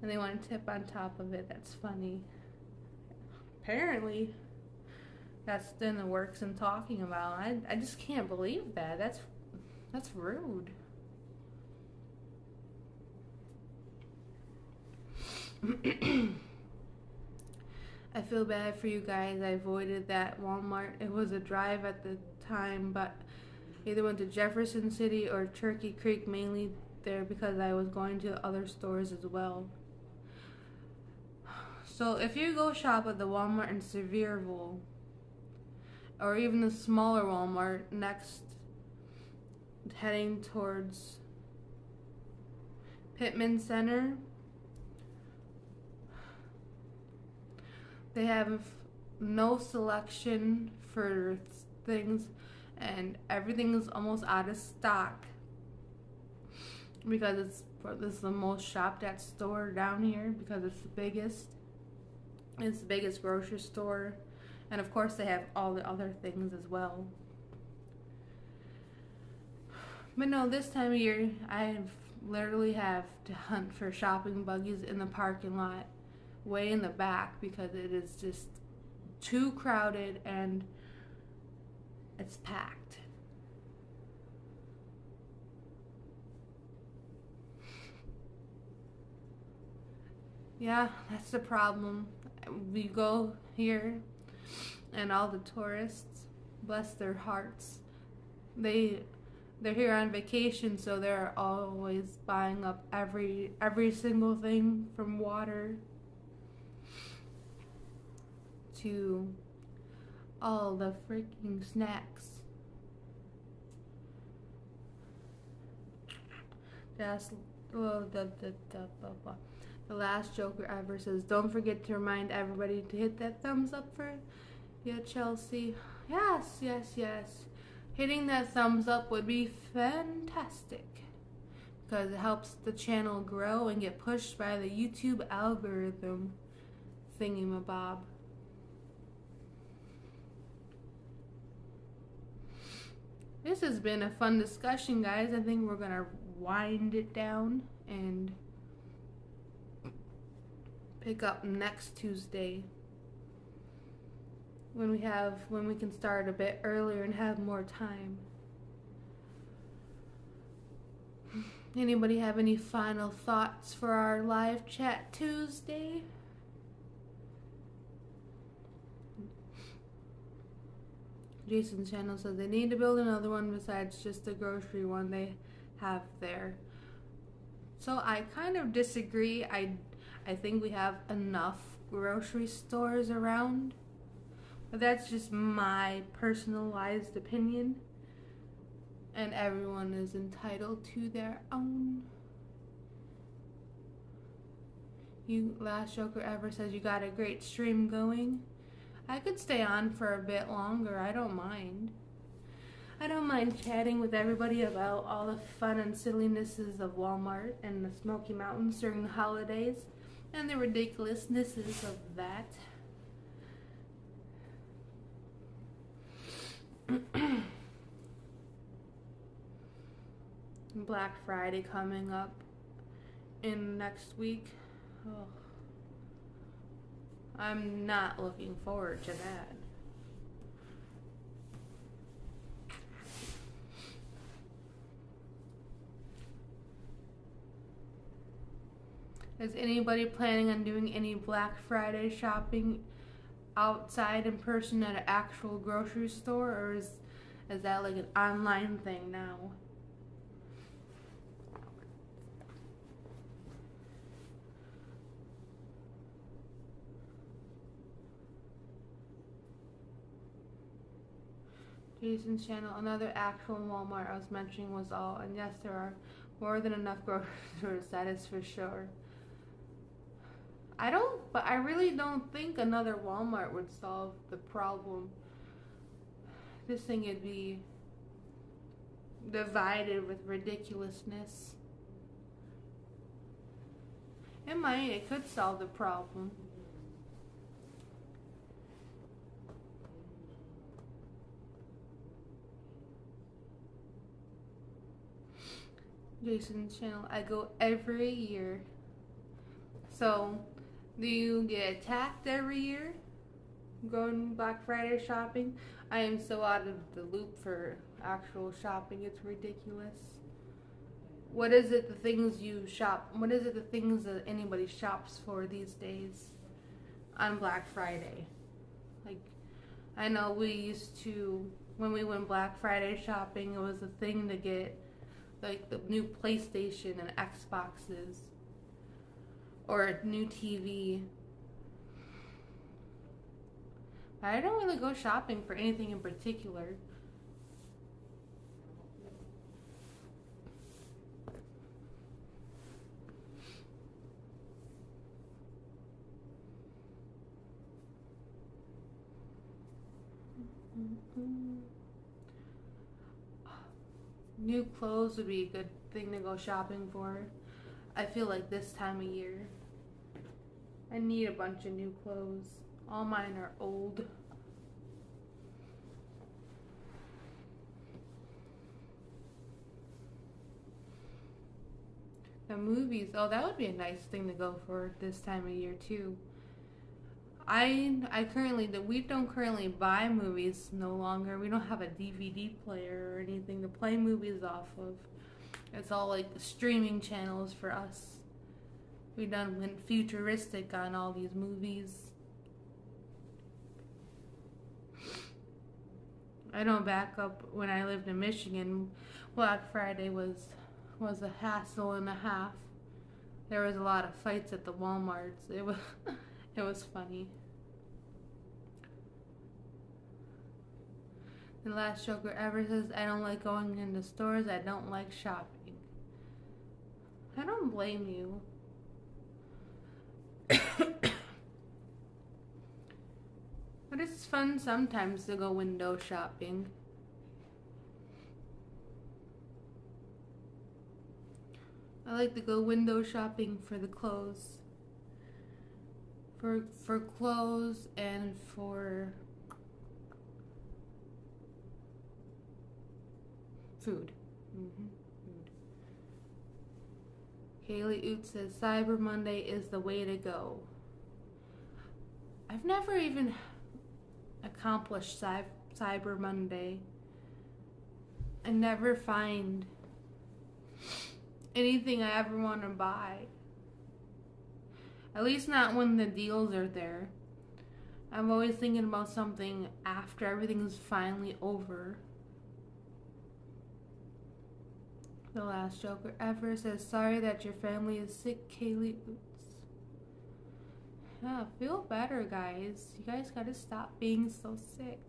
And they want to tip on top of it. That's funny. Apparently, that's in the works and talking about. I just can't believe that. That's rude. I feel bad for you guys. I avoided that Walmart. It was a drive at the time, but either went to Jefferson City or Turkey Creek, mainly there because I was going to other stores as well. So if you go shop at the Walmart in Sevierville, or even the smaller Walmart next, heading towards Pittman Center, they have no selection for things, and everything is almost out of stock because this is the most shopped at store down here, because it's the biggest. It's the biggest grocery store, and of course they have all the other things as well. But no, this time of year I literally have to hunt for shopping buggies in the parking lot, way in the back, because it is just too crowded and it's packed. Yeah, that's the problem. We go here and all the tourists, bless their hearts, they're here on vacation, so they're always buying up every single thing, from water to all the freaking snacks. Just the last joker ever says, don't forget to remind everybody to hit that thumbs up for Chelsea. Yes. Hitting that thumbs up would be fantastic, because it helps the channel grow and get pushed by the YouTube algorithm thingamabob. This has been a fun discussion, guys. I think we're going to wind it down and pick up next Tuesday when we can start a bit earlier and have more time. Anybody have any final thoughts for our live chat Tuesday? Jason's channel says they need to build another one besides just the grocery one they have there. So I kind of disagree. I think we have enough grocery stores around, but that's just my personalized opinion, and everyone is entitled to their own. You last joker ever says you got a great stream going. I could stay on for a bit longer. I don't mind. I don't mind chatting with everybody about all the fun and sillinesses of Walmart and the Smoky Mountains during the holidays, and the ridiculousnesses of that. Black Friday coming up in next week. Oh, I'm not looking forward to that. Is anybody planning on doing any Black Friday shopping outside in person at an actual grocery store, or is that like an online thing now? Jason's channel, another actual Walmart I was mentioning was all, and yes, there are more than enough grocery stores, that is for sure. I really don't think another Walmart would solve the problem. This thing would be divided with ridiculousness. It could solve the problem. Jason's channel, I go every year. So, do you get attacked every year going Black Friday shopping? I am so out of the loop for actual shopping, it's ridiculous. What is it the things you shop? What is it the things that anybody shops for these days on Black Friday? Like, I know we used to, when we went Black Friday shopping, it was a thing to get like the new PlayStation and Xboxes or a new TV. I don't really go shopping for anything in particular. New clothes would be a good thing to go shopping for. I feel like this time of year I need a bunch of new clothes. All mine are old. The movies, oh, that would be a nice thing to go for this time of year too. We don't currently buy movies no longer. We don't have a DVD player or anything to play movies off of. It's all like the streaming channels for us. We done went futuristic on all these movies. I know back up when I lived in Michigan, Black Friday was a hassle and a half. There was a lot of fights at the Walmarts. It was funny. The last joker ever says, I don't like going into stores, I don't like shopping. I don't blame you. But it's fun sometimes to go window shopping. I like to go window shopping for the clothes. For clothes and for food. Food. Kaylee Oot says Cyber Monday is the way to go. I've never even accomplished Cyber Monday. I never find anything I ever want to buy. At least not when the deals are there. I'm always thinking about something after everything's finally over. The last joker ever says, sorry that your family is sick, Kaylee Oots. Yeah, feel better, guys. You guys gotta stop being so sick.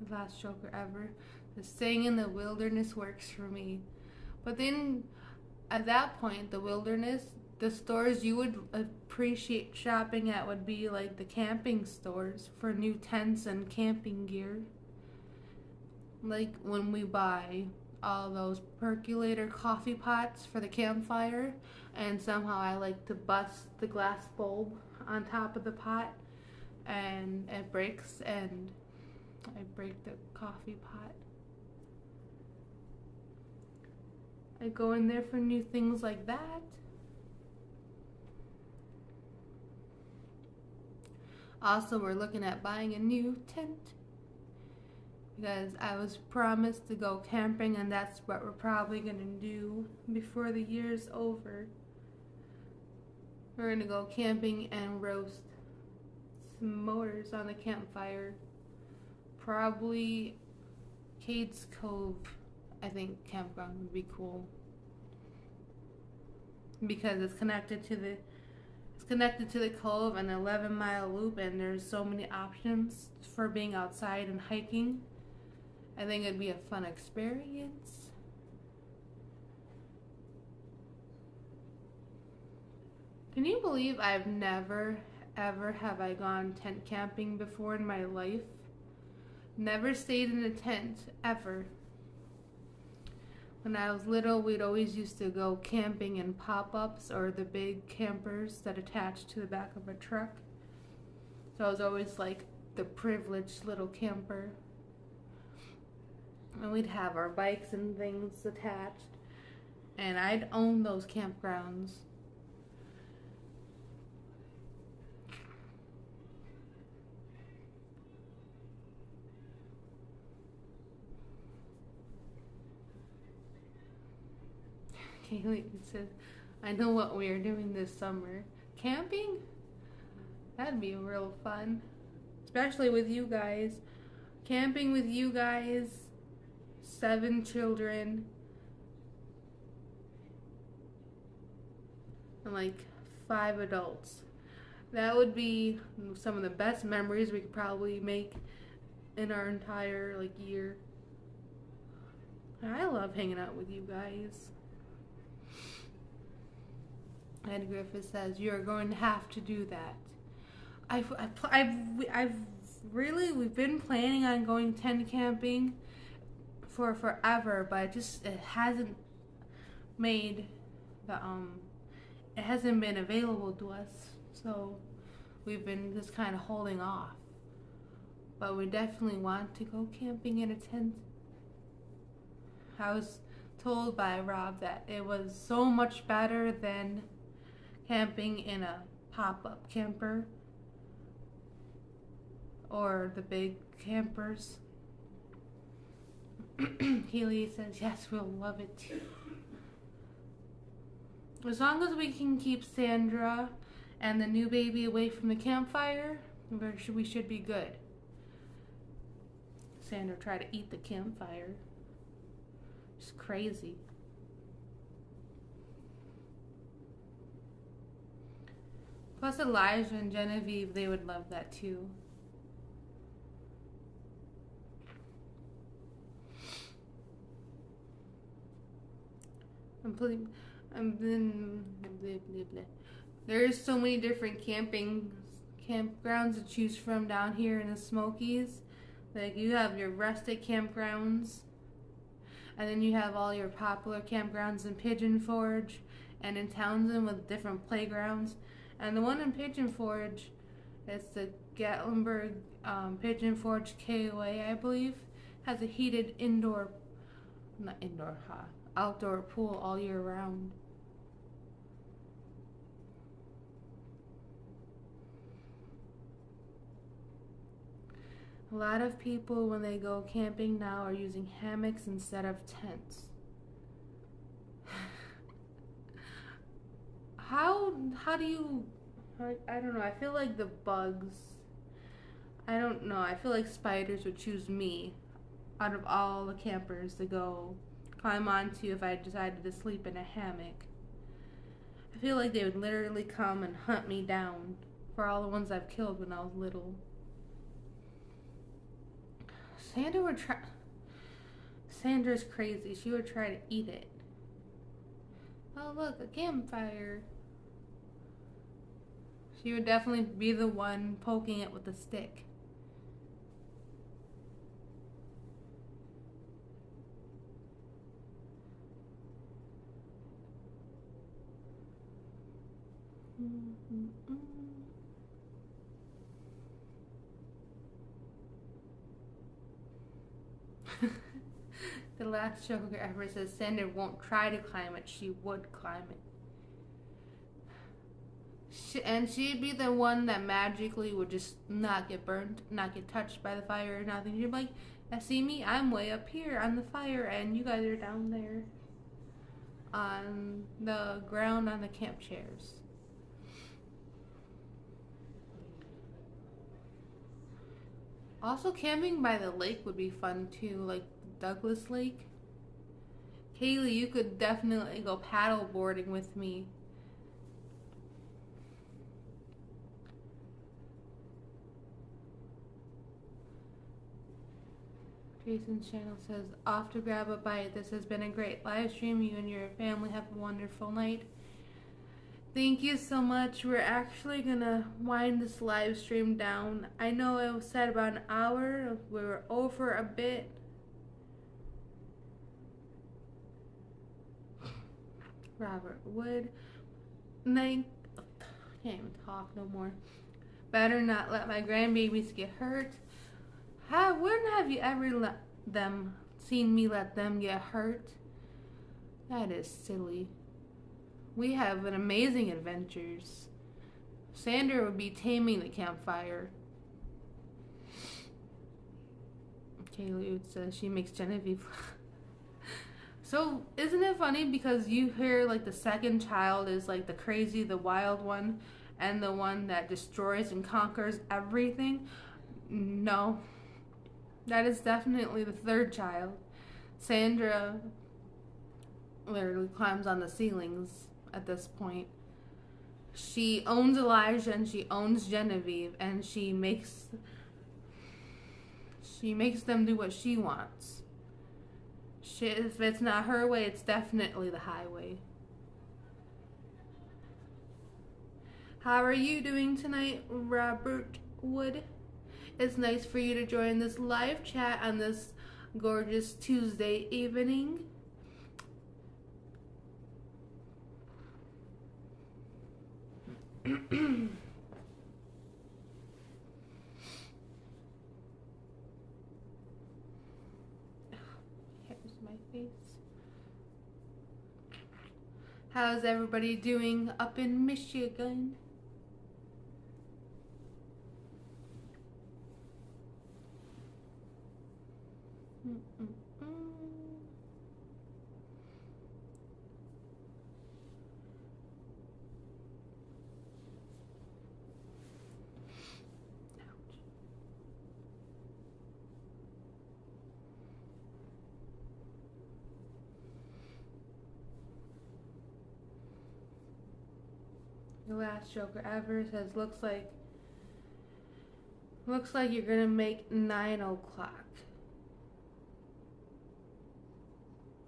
The last joker ever. The staying in the wilderness works for me. But then, at that point, the wilderness, the stores you would appreciate shopping at would be like the camping stores for new tents and camping gear. Like when we buy all those percolator coffee pots for the campfire, and somehow I like to bust the glass bulb on top of the pot, and it breaks, and I break the coffee pot. I go in there for new things like that. Also, we're looking at buying a new tent because I was promised to go camping, and that's what we're probably gonna do before the year's over. We're gonna go camping and roast s'mores on the campfire. Probably Cade's Cove, I think campground would be cool because it's connected to the cove, an 11-mile loop, and there's so many options for being outside and hiking. I think it'd be a fun experience. Can you believe I've never ever have I gone tent camping before in my life? Never stayed in a tent ever. When I was little, we'd always used to go camping in pop-ups or the big campers that attach to the back of a truck. So I was always like the privileged little camper. And we'd have our bikes and things attached. And I'd own those campgrounds. Kaylee says, I know what we are doing this summer. Camping? That'd be real fun. Especially with you guys. Camping with you guys. 7 children. And like 5 adults. That would be some of the best memories we could probably make in our entire year. I love hanging out with you guys. Ed Griffith says, you're going to have to do that. We've been planning on going tent camping for forever, but it hasn't made it hasn't been available to us, so we've been just kind of holding off. But we definitely want to go camping in a tent. I was told by Rob that it was so much better than camping in a pop-up camper or the big campers. Healy says, yes, we'll love it too. As long as we can keep Sandra and the new baby away from the campfire, we should be good. Sandra tried to eat the campfire. It's crazy. Plus Elijah and Genevieve, they would love that too. There's so many different campgrounds to choose from down here in the Smokies. Like, you have your rustic campgrounds, and then you have all your popular campgrounds in Pigeon Forge and in Townsend with different playgrounds. And the one in Pigeon Forge, it's the Gatlinburg Pigeon Forge KOA, I believe, has a heated outdoor pool all year round. A lot of people, when they go camping now, are using hammocks instead of tents. How do you, I don't know, I feel like the bugs, I don't know, I feel like spiders would choose me out of all the campers to go climb onto if I decided to sleep in a hammock. I feel like they would literally come and hunt me down for all the ones I've killed when I was little. Sandra's crazy. She would try to eat it. Oh, look, a campfire. She would definitely be the one poking it with a stick. The last joker ever says Sandra won't try to climb it, she would climb it. And she'd be the one that magically would just not get burned, not get touched by the fire or nothing. She'd be like, see me, I'm way up here on the fire and you guys are down there on the ground on the camp chairs. Also, camping by the lake would be fun too, like Douglas Lake. Kaylee, you could definitely go paddle boarding with me. Jason's channel says, off to grab a bite. This has been a great live stream. You and your family have a wonderful night. Thank you so much. We're actually gonna wind this live stream down. I know it was said about an hour. We were over a bit. Robert Wood. I can't even talk no more. Better not let my grandbabies get hurt. When have you ever seen me let them get hurt? That is silly. We have an amazing adventures. Sandra would be taming the campfire. Kaylee says she makes Genevieve. So isn't it funny because you hear like the second child is like the crazy, the wild one, and the one that destroys and conquers everything? No. That is definitely the third child. Sandra literally climbs on the ceilings at this point. She owns Elijah and she owns Genevieve, and she makes them do what she wants. If it's not her way, it's definitely the highway. How are you doing tonight, Robert Wood? It's nice for you to join this live chat on this gorgeous Tuesday evening. Here's my face. How's everybody doing up in Michigan? The last joker ever says, looks like you're gonna make 9 o'clock.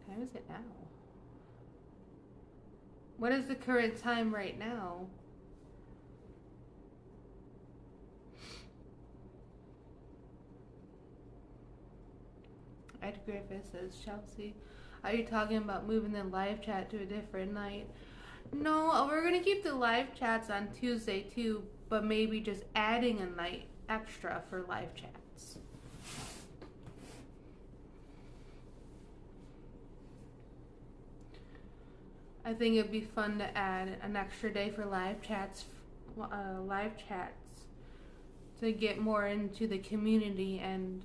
What time is it now? What is the current time right now? Ed Griffith says, Chelsea, are you talking about moving the live chat to a different night? No, we're going to keep the live chats on Tuesday too, but maybe just adding a night extra for live chats. I think it'd be fun to add an extra day for live chats to get more into the community and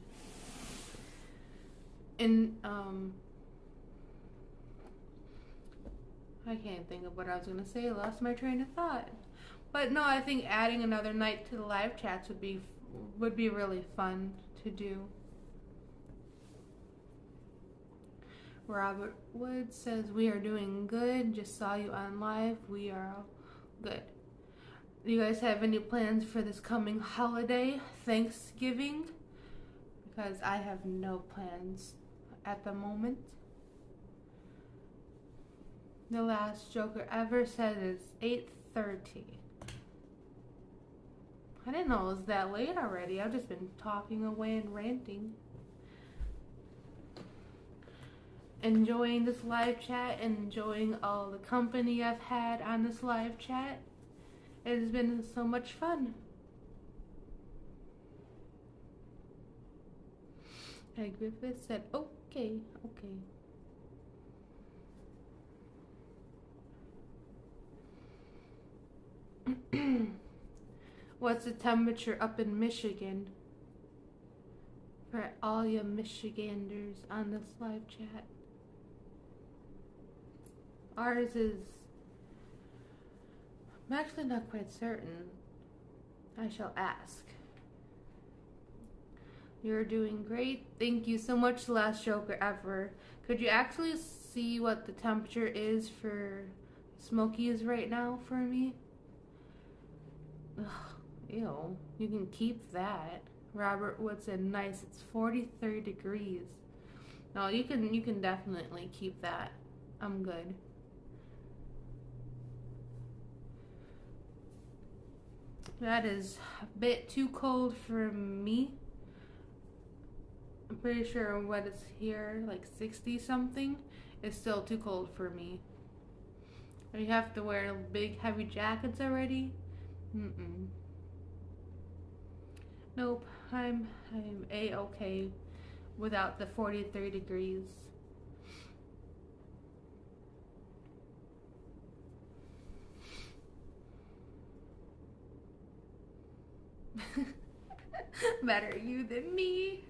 I can't think of what I was going to say. I lost my train of thought. But no, I think adding another night to the live chats would be really fun to do. Robert Wood says, we are doing good. Just saw you on live. We are all good. Do you guys have any plans for this coming holiday, Thanksgiving? Because I have no plans at the moment. The last joker ever said is 8:30. I didn't know it was that late already. I've just been talking away and ranting. Enjoying this live chat, enjoying all the company I've had on this live chat. It has been so much fun. And Griffith said, okay, okay. What's the temperature up in Michigan? For all you Michiganders on this live chat. Ours is, I'm actually not quite certain. I shall ask. You're doing great. Thank you so much, Last Joker Ever. Could you actually see what the temperature is for Smokies right now for me? Ugh, ew. You can keep that. Robert Woodson, nice. It's 43 degrees. No, you can definitely keep that. I'm good. That is a bit too cold for me. I'm pretty sure what is here, like 60 something, is still too cold for me. You have to wear big heavy jackets already? Nope, I'm A-okay without the 43 degrees. Better you than me.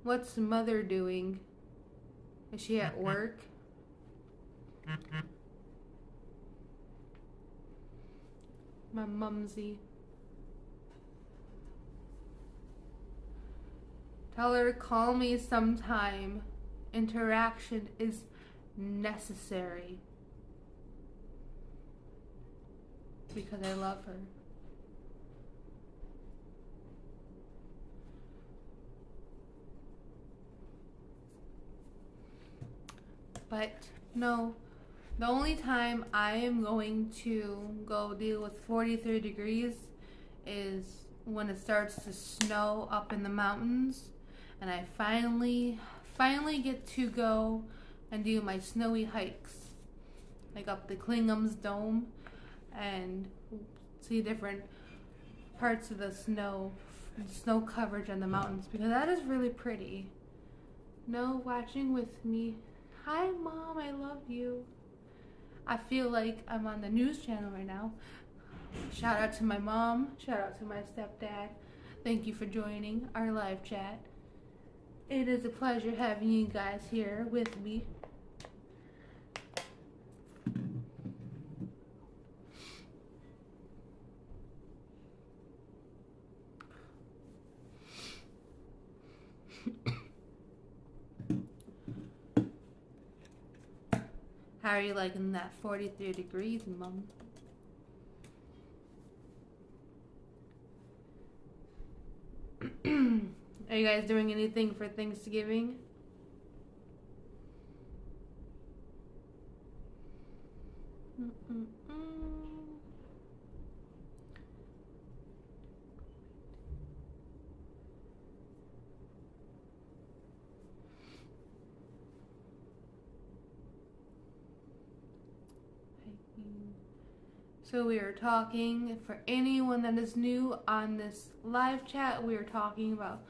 What's mother doing? Is she at work? My mumsy. Tell her to call me sometime. Interaction is necessary. Because I love her. But no, the only time I am going to go deal with 43 degrees is when it starts to snow up in the mountains and I finally get to go and do my snowy hikes, like up the Klingham's Dome, and see different parts of the snow coverage on the mountains, because that is really pretty. No, watching with me. Hi Mom, I love you. I feel like I'm on the news channel right now. Shout out to my mom, shout out to my stepdad. Thank you for joining our live chat. It is a pleasure having you guys here with me. How are you liking that 43 degrees, Mom? Are you guys doing anything for Thanksgiving? So we are talking, for anyone that is new on this live chat, we are talking about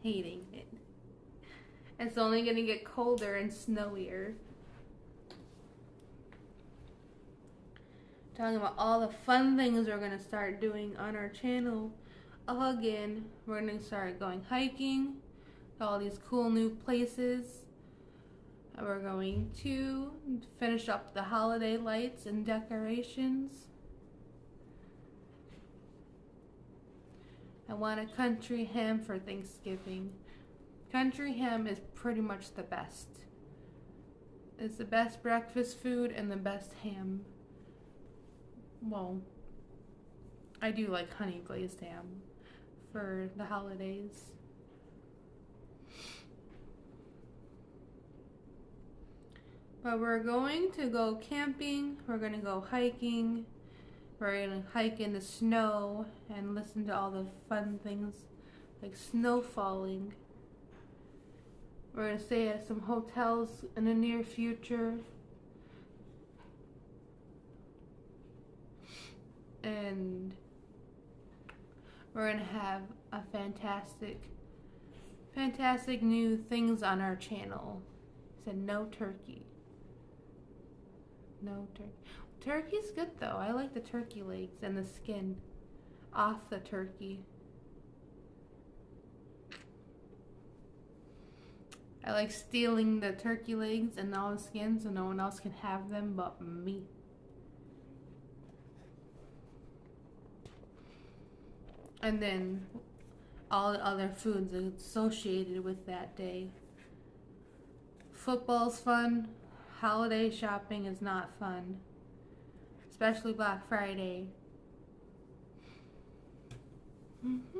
hating it. It's only going to get colder and snowier. Talking about all the fun things we're going to start doing on our channel. Again, we're going to start going hiking to all these cool new places. We're going to finish up the holiday lights and decorations. I want a country ham for Thanksgiving. Country ham is pretty much the best. It's the best breakfast food and the best ham. Well, I do like honey glazed ham for the holidays. But we're going to go camping, we're going to go hiking, we're going to hike in the snow and listen to all the fun things like snow falling. We're gonna stay at some hotels in the near future. And we're gonna have a fantastic new things on our channel. I said no turkey. No turkey. Turkey's good though. I like the turkey legs and the skin off the turkey. I like stealing the turkey legs and all the skins so no one else can have them but me. And then all the other foods associated with that day. Football's fun. Holiday shopping is not fun. Especially Black Friday. Mm-hmm.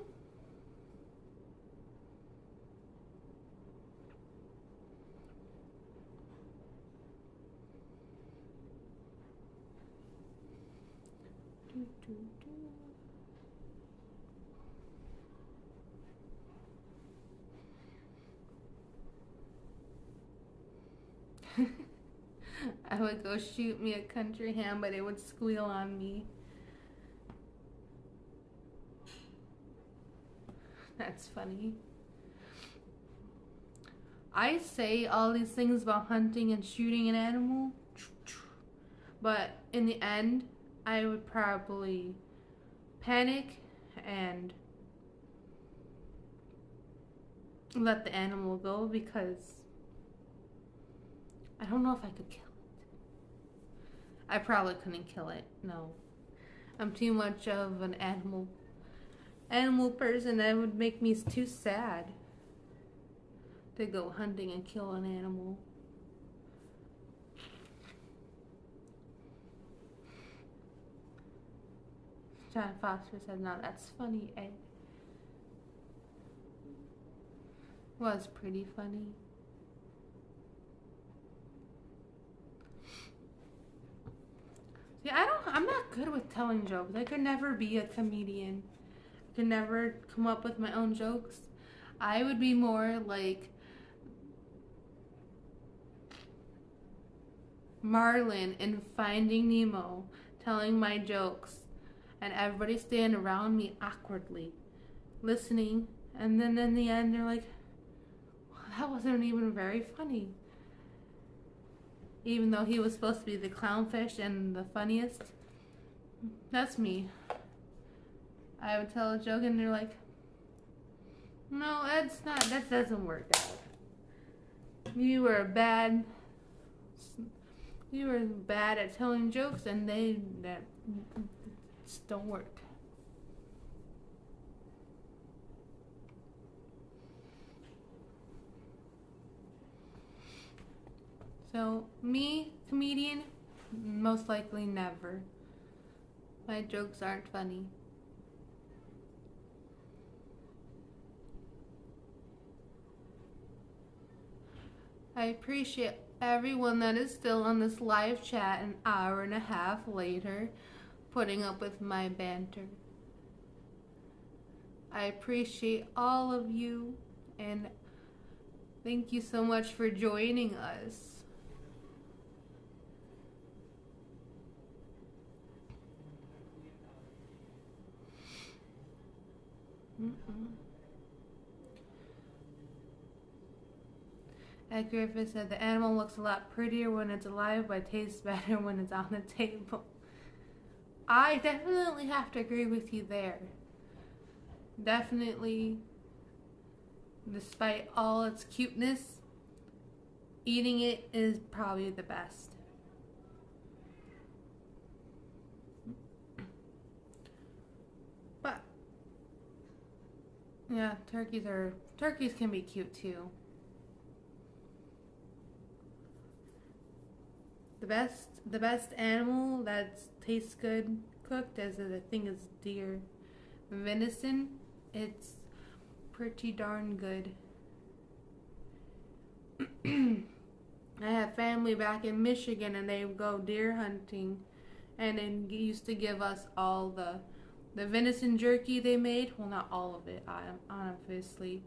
I would go shoot me a country ham, but it would squeal on me. That's funny. I say all these things about hunting and shooting an animal, but in the end, I would probably panic and let the animal go because I don't know if I could kill it. I probably couldn't kill it, no. I'm too much of an animal person. That would make me too sad to go hunting and kill an animal. John Foster said, "No, that's funny, Ed." Was pretty funny. See, I'm not good with telling jokes. I could never be a comedian. I could never come up with my own jokes. I would be more like Marlin in Finding Nemo, telling my jokes, and everybody stand around me awkwardly, listening, and then in the end they're like, well, that wasn't even very funny. Even though he was supposed to be the clownfish and the funniest. That's me. I would tell a joke and they're like, no, that doesn't work out. You were bad at telling jokes and that just don't work. So, me, comedian, most likely never. My jokes aren't funny. I appreciate everyone that is still on this live chat an hour and a half later, putting up with my banter. I appreciate all of you, and thank you so much for joining us. Ed Griffith said the animal looks a lot prettier when it's alive but tastes better when it's on the table. I definitely have to agree with you there. Definitely, despite all its cuteness, eating it is probably the best. But yeah, turkeys can be cute too. The best animal that tastes good cooked, as I think is deer venison. It's pretty darn good. I have family back in Michigan and they go deer hunting, and they used to give us all the venison jerky they made. Well, not all of it, obviously,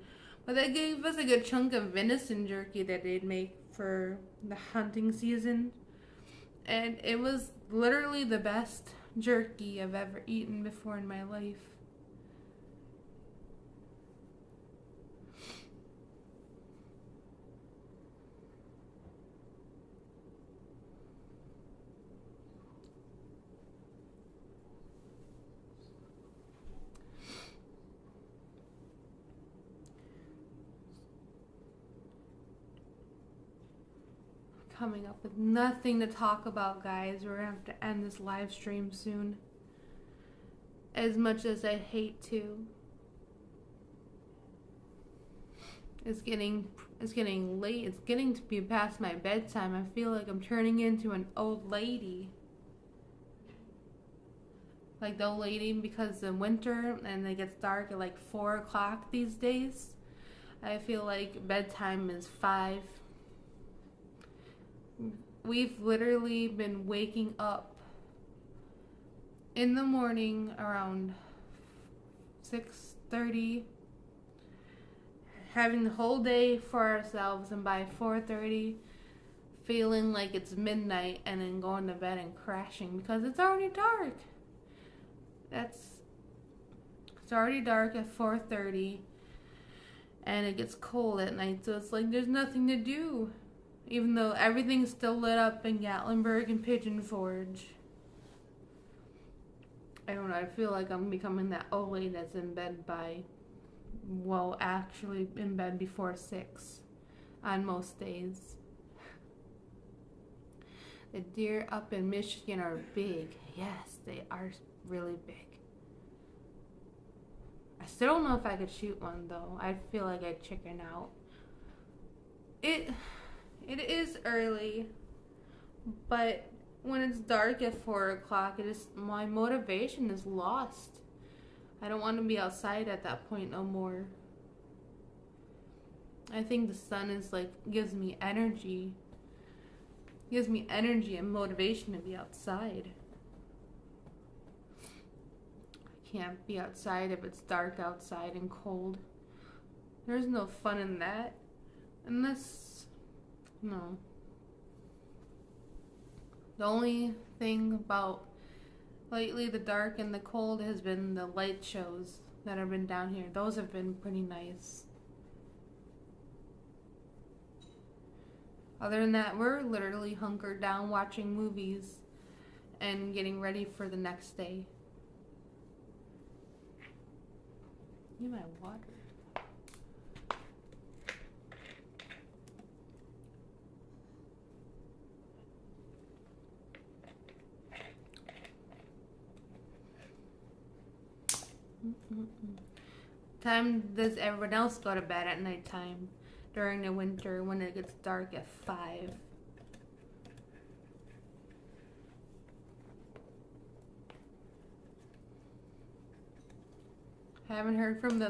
But they gave us a good chunk of venison jerky that they'd make for the hunting season. And it was literally the best jerky I've ever eaten before in my life. Coming up with nothing to talk about, guys. We're gonna have to end this live stream soon. As much as I hate to. It's getting late. It's getting to be past my bedtime. I feel like I'm turning into an old lady. Like the old lady because of winter and it gets dark at like 4 o'clock these days. I feel like bedtime is 5. We've literally been waking up in the morning around 6:30, having the whole day for ourselves, and by 4:30 feeling like it's midnight and then going to bed and crashing because it's already dark. It's already dark at 4:30 and it gets cold at night, so it's like there's nothing to do. Even though everything's still lit up in Gatlinburg and Pigeon Forge. I don't know, I feel like I'm becoming that old lady that's in bed actually in bed before 6 on most days. The deer up in Michigan are big. Yes, they are really big. I still don't know if I could shoot one though. I feel like I'd chicken out. It is early, but when it's dark at 4 o'clock, my motivation is lost. I don't want to be outside at that point no more. I think the sun is gives me energy. Gives me energy and motivation to be outside. I can't be outside if it's dark outside and cold. There's no fun in that. No. The only thing about lately the dark and the cold has been the light shows that have been down here. Those have been pretty nice. Other than that, we're literally hunkered down watching movies and getting ready for the next day. Need my water. Time does everyone else go to bed at nighttime during the winter when it gets dark at 5? I haven't heard from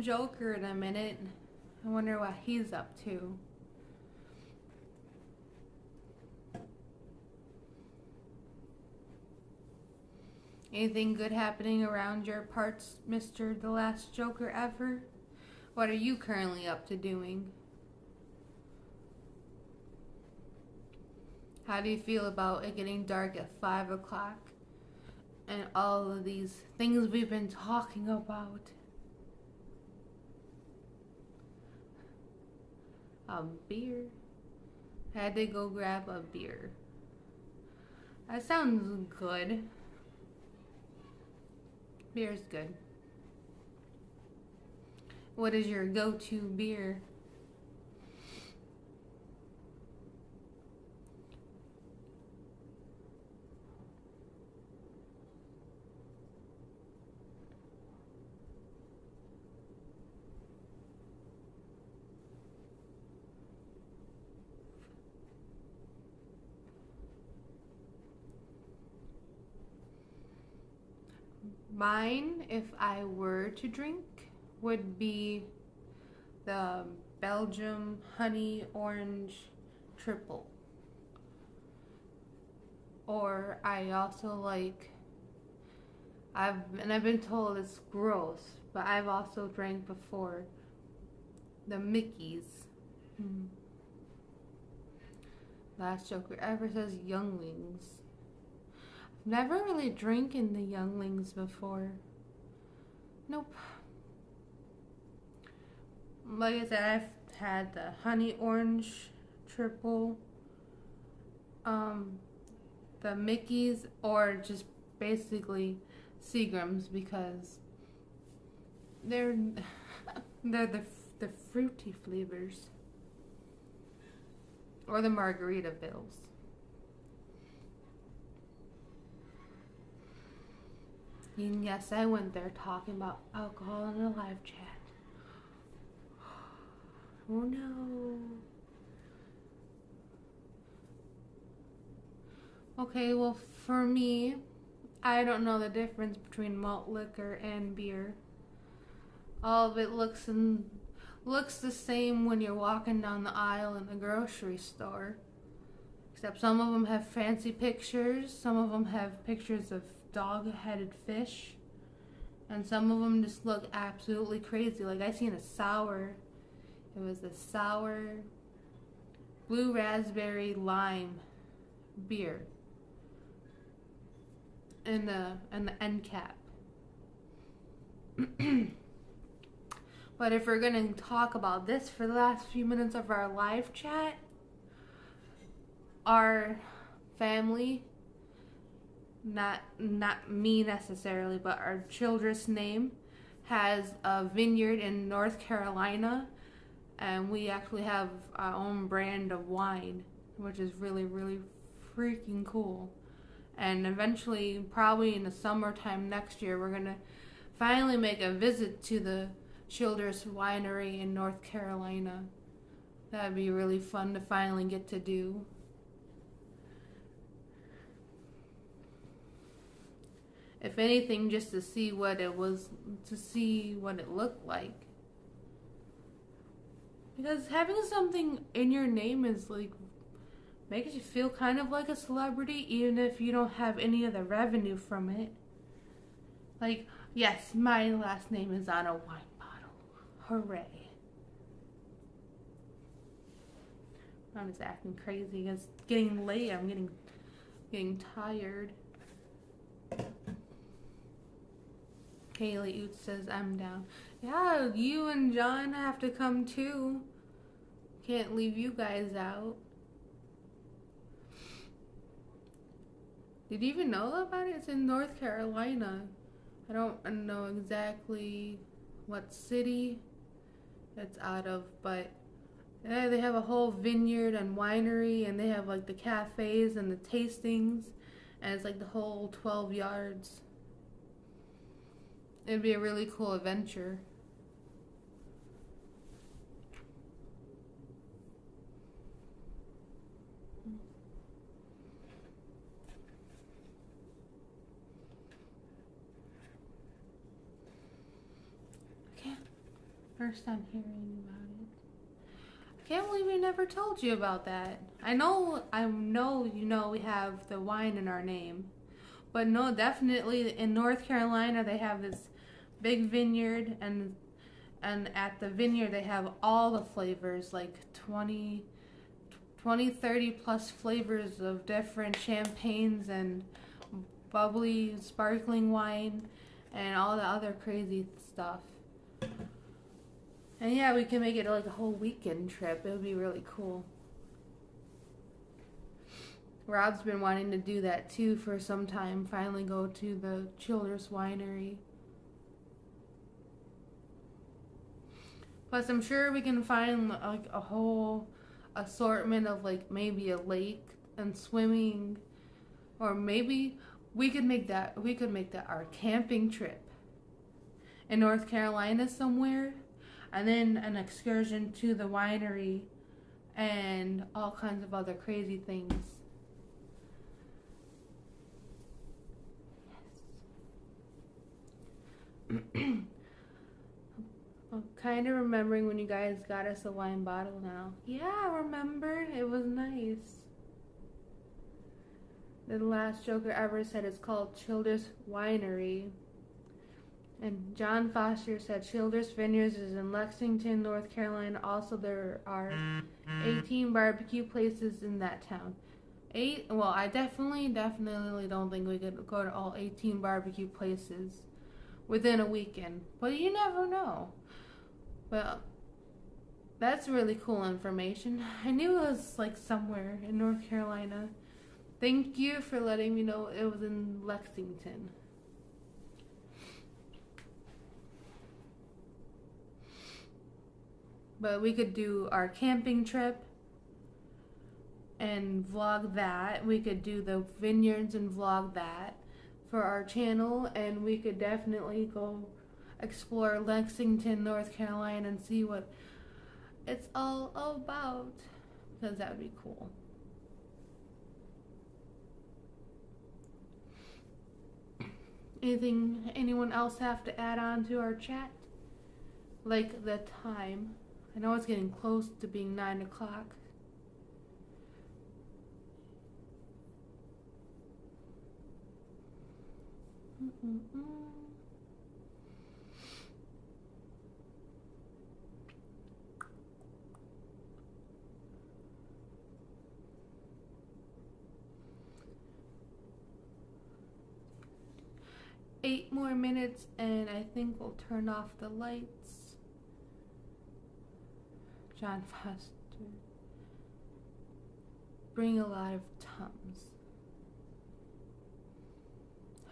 Joker in a minute. I wonder what he's up to. Anything good happening around your parts, Mr. The Last Joker Ever? What are you currently up to doing? How do you feel about it getting dark at 5 o'clock? And all of these things we've been talking about. A beer. Had to go grab a beer. That sounds good. Beer's good. What is your go-to beer? Mine, if I were to drink, would be the Belgium honey orange triple. Or I also like I've been told it's gross, but I've also drank before. The Mickeys. Hmm. Last Joker ever says younglings. I've never really drinking the younglings before. Nope. Like I said, I've had the honey orange triple, the Mickeys, or just basically Seagrams because they're they're the fruity flavors, or the Margaritavilles. And yes, I went there talking about alcohol in a live chat. Oh no. Okay, well, for me, I don't know the difference between malt liquor and beer. All of it looks the same when you're walking down the aisle in the grocery store. Except some of them have fancy pictures, some of them have pictures of dog-headed fish, and some of them just look absolutely crazy. Like I seen a sour. It was a sour blue raspberry lime beer. And the end cap. But if we're gonna talk about this for the last few minutes of our live chat, our family, not me necessarily, but our children's name, has a vineyard in North Carolina, and we actually have our own brand of wine, which is really, really freaking cool. And eventually, probably in the summertime next year, we're going to finally make a visit to the Childress Winery in North Carolina. That'd be really fun to finally get to do. If anything, just to see what it looked like. Because having something in your name is like, makes you feel kind of like a celebrity, even if you don't have any of the revenue from it. Like, yes, my last name is on a wine bottle. Hooray. I'm just acting crazy. It's getting late. I'm getting tired. Kaylee Oots says, I'm down. Yeah, you and John have to come too. Can't leave you guys out. Did you even know about it? It's in North Carolina. I don't know exactly what city it's out of, but yeah, they have a whole vineyard and winery, and they have like the cafes and the tastings, and it's like the whole 12 yards. It'd be a really cool adventure. First time hearing about it. I can't believe we never told you about that. I know you know we have the wine in our name. But no, definitely in North Carolina they have this big vineyard, and at the vineyard they have all the flavors, like 20, 30 plus flavors of different champagnes and bubbly sparkling wine and all the other crazy stuff. And yeah, we can make it like a whole weekend trip. It would be really cool. Rob's been wanting to do that too for some time. Finally go to the Childress Winery. Plus, I'm sure we can find like a whole assortment of like maybe a lake and swimming, or maybe we could make that our camping trip in North Carolina somewhere. And then an excursion to the winery and all kinds of other crazy things. Yes. I'm kind of remembering when you guys got us a wine bottle now. Yeah, I remember. It was nice. The last Joker ever said it's called Childress Winery. And John Foster said Childress Vineyards is in Lexington, North Carolina. Also, there are 18 barbecue places in that town. Well, I definitely don't think we could go to all 18 barbecue places within a weekend. But you never know. Well, that's really cool information. I knew it was like somewhere in North Carolina. Thank you for letting me know it was in Lexington. But we could do our camping trip and vlog that. We could do the vineyards and vlog that for our channel. And we could definitely go explore Lexington, North Carolina and see what it's all about. Because that would be cool. Anyone else have to add on to our chat? Like the time. I know it's getting close to being 9 o'clock. Mm-mm-mm. 8 more minutes and I think we'll turn off the lights. John Foster. Bring a lot of Tums.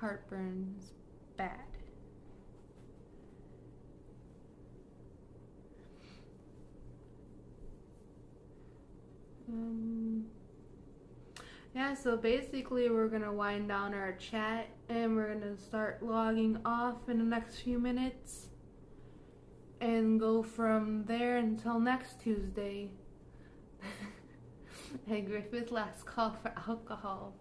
Heartburn's bad. Yeah, so basically we're going to wind down our chat and we're going to start logging off in the next few minutes and go from there until next Tuesday. Hey Griffith, last call for alcohol.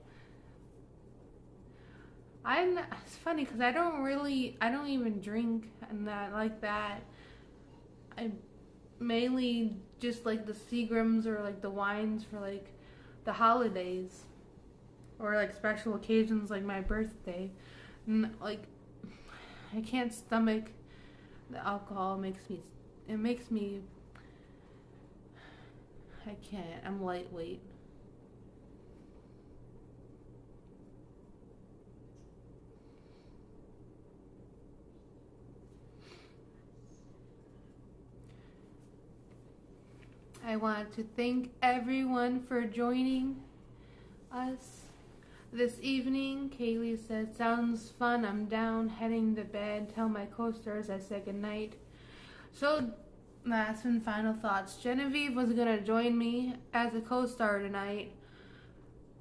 It's funny because I don't even drink and that like that. I mainly just like the Seagrams or like the wines for like the holidays or like special occasions like my birthday. And like I can't stomach the alcohol. It makes me I can't. I'm lightweight. I want to thank everyone for joining us this evening. Kaylee said, sounds fun. I'm down, heading to bed. Tell my co-stars I said goodnight. So, last and final thoughts. Genevieve was going to join me as a co-star tonight.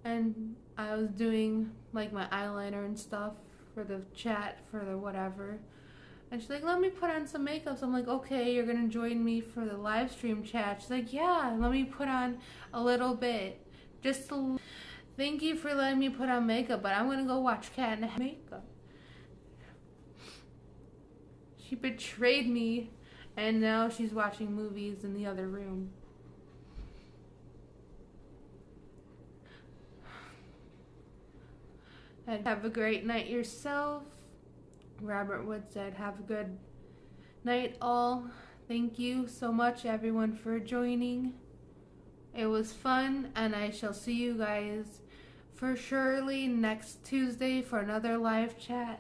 And I was doing like my eyeliner and stuff for the chat, for the whatever. And she's like, let me put on some makeup. So I'm like, okay, you're going to join me for the live stream chat. She's like, yeah, let me put on a little bit. Thank you for letting me put on makeup, but I'm going to go watch Cat and have makeup. She betrayed me, and now she's watching movies in the other room. And have a great night yourself. Robert Wood said, have a good night all. Thank you so much everyone for joining. It was fun and I shall see you guys for surely next Tuesday for another live chat.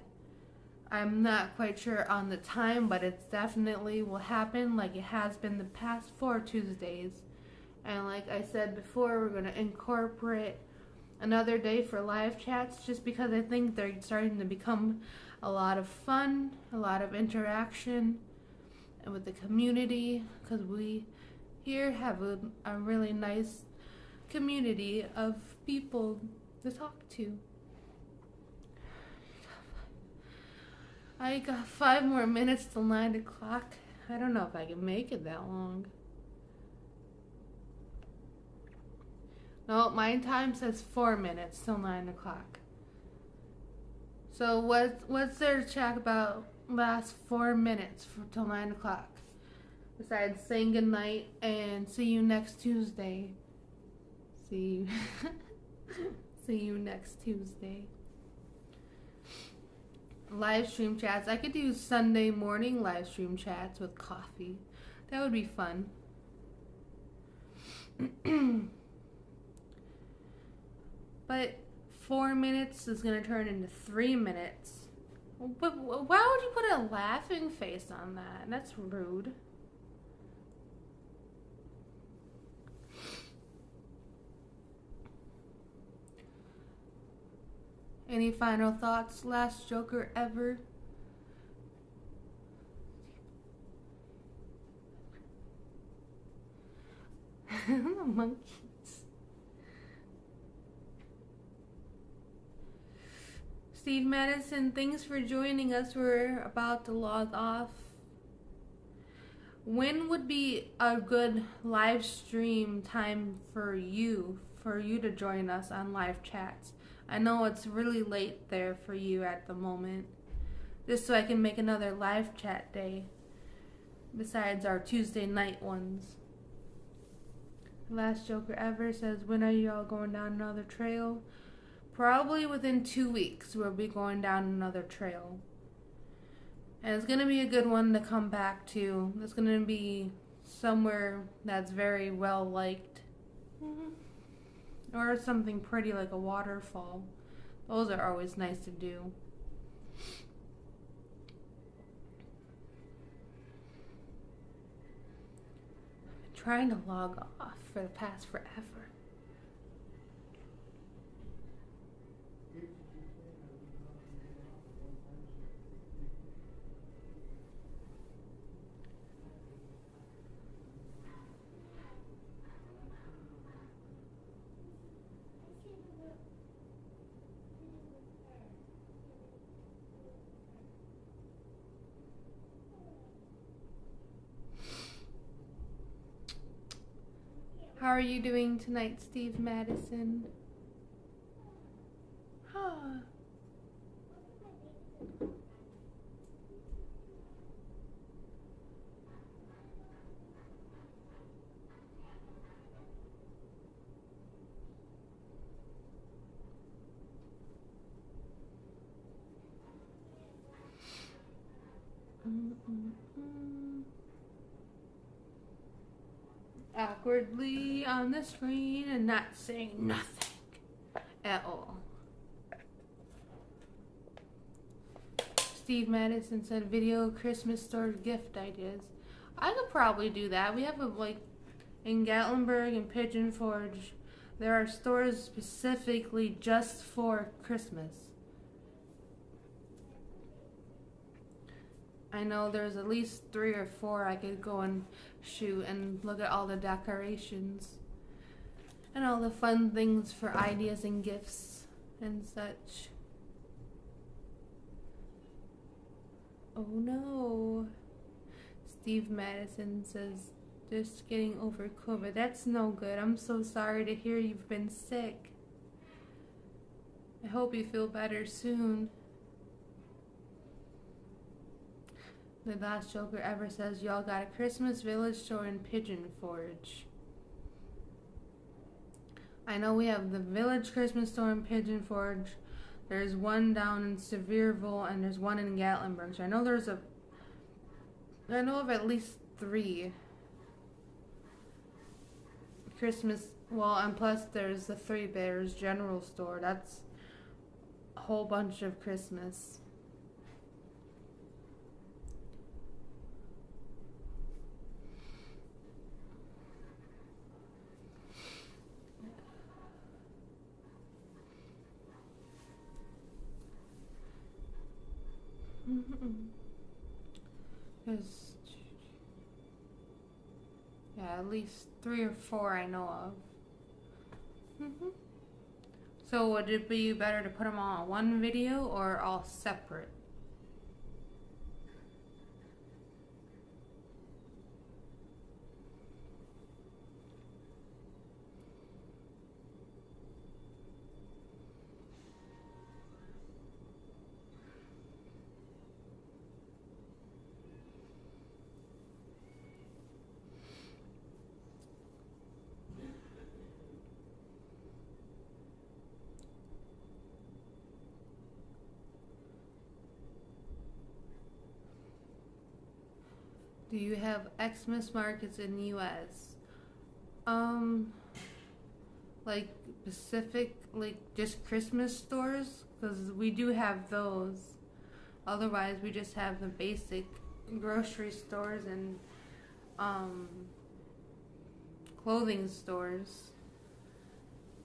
I'm not quite sure on the time, but it definitely will happen like it has been the past 4 Tuesdays. And like I said before, we're going to incorporate another day for live chats just because I think they're starting to become a lot of fun, a lot of interaction with the community, because we here have a really nice community of people to talk to. I got 5 more minutes till 9 o'clock. I don't know if I can make it that long. No, my time says 4 minutes till 9 o'clock. So what's there to chat about last 4 minutes till 9 o'clock? Besides saying goodnight and see you next Tuesday. See you next Tuesday. live stream chats. I could do Sunday morning live stream chats with coffee. That would be fun. But 4 minutes is going to turn into 3 minutes. But why would you put a laughing face on that? That's rude. Any final thoughts? Last Joker ever? The monkeys. Steve Madison, thanks for joining us. We're about to log off. When would be a good live stream time for you to join us on live chats? I know it's really late there for you at the moment. Just so I can make another live chat day besides our Tuesday night ones. Last Joker ever says, when are you all going down another trail? Probably within 2 weeks we'll be going down another trail. And it's going to be a good one to come back to. It's going to be somewhere that's very well liked. Or something pretty like a waterfall. Those are always nice to do. I've been trying to log off for the past forever. How are you doing tonight, Steve Madison? Huh. Awkwardly on the screen and not saying nothing at all. Steve Madison said video Christmas store gift ideas. I could probably do that. We have in Gatlinburg and Pigeon Forge, there are stores specifically just for Christmas. I know there's at least 3 or 4 I could go and shoot and look at all the decorations and all the fun things for ideas and gifts and such. Oh no. Steve Madison says, just getting over COVID. That's no good. I'm so sorry to hear you've been sick. I hope you feel better soon. The last Joker ever says, y'all got a Christmas Village store in Pigeon Forge. I know we have the Village Christmas store in Pigeon Forge. There's one down in Sevierville and there's one in Gatlinburg. So I know I know of at least 3 Christmas, and plus there's the 3 Bears General Store. That's a whole bunch of Christmas. There's, at least 3 or 4 I know of. So would it be better to put them all on one video or all separate? Do you have Xmas markets in the U.S.? Like Pacific, like just Christmas stores? Because we do have those. Otherwise, we just have the basic grocery stores and clothing stores.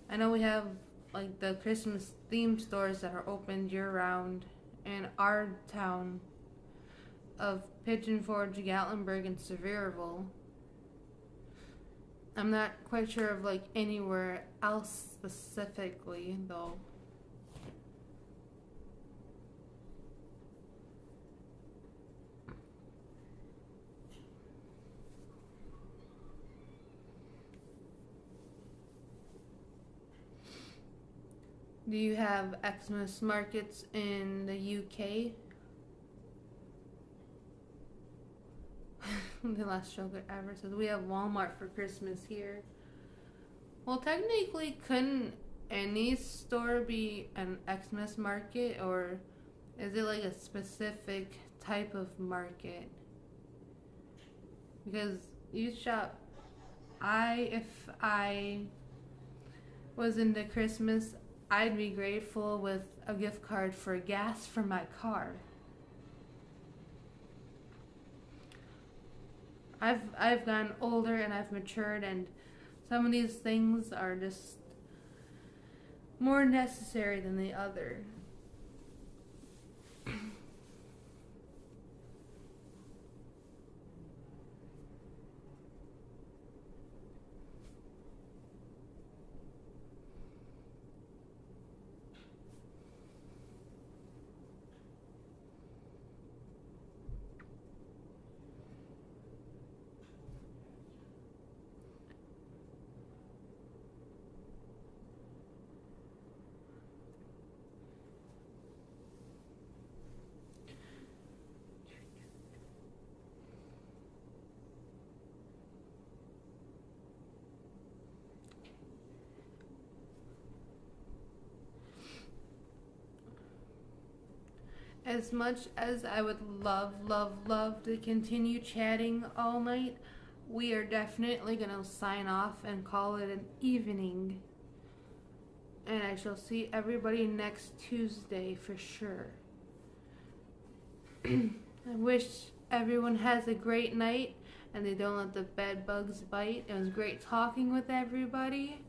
I know we have like the Christmas themed stores that are open year round in our town of Pigeon Forge, Gatlinburg, and Sevierville. I'm not quite sure of like anywhere else specifically though. Do you have Xmas markets in the UK? The last joke ever says we have Walmart for Christmas here. Well, technically, couldn't any store be an Xmas market, or is it like a specific type of market? Because you shop. If I was into Christmas, I'd be grateful with a gift card for gas for my car. I've gotten older and I've matured, and some of these things are just more necessary than the other. As much as I would love to continue chatting all night, we are definitely going to sign off and call it an evening. And I shall see everybody next Tuesday for sure. I wish everyone has a great night and they don't let the bed bugs bite. It was great talking with everybody.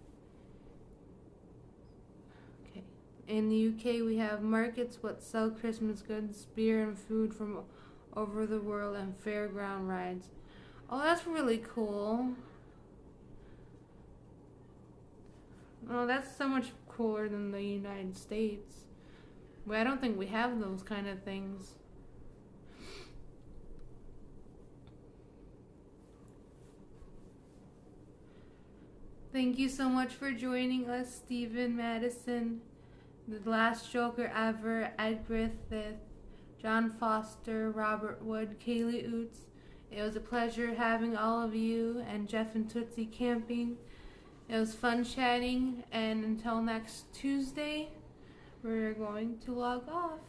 In the UK, we have markets what sell Christmas goods, beer, and food from over the world, and fairground rides. Oh, that's really cool. Oh, that's so much cooler than the United States. But I don't think we have those kind of things. Thank you so much for joining us, Stephen Madison, The Last Joker Ever, Ed Griffith, John Foster, Robert Wood, Kaylee Oots. It was a pleasure having all of you and Jeff and Tootsie camping. It was fun chatting, and until next Tuesday, we're going to log off.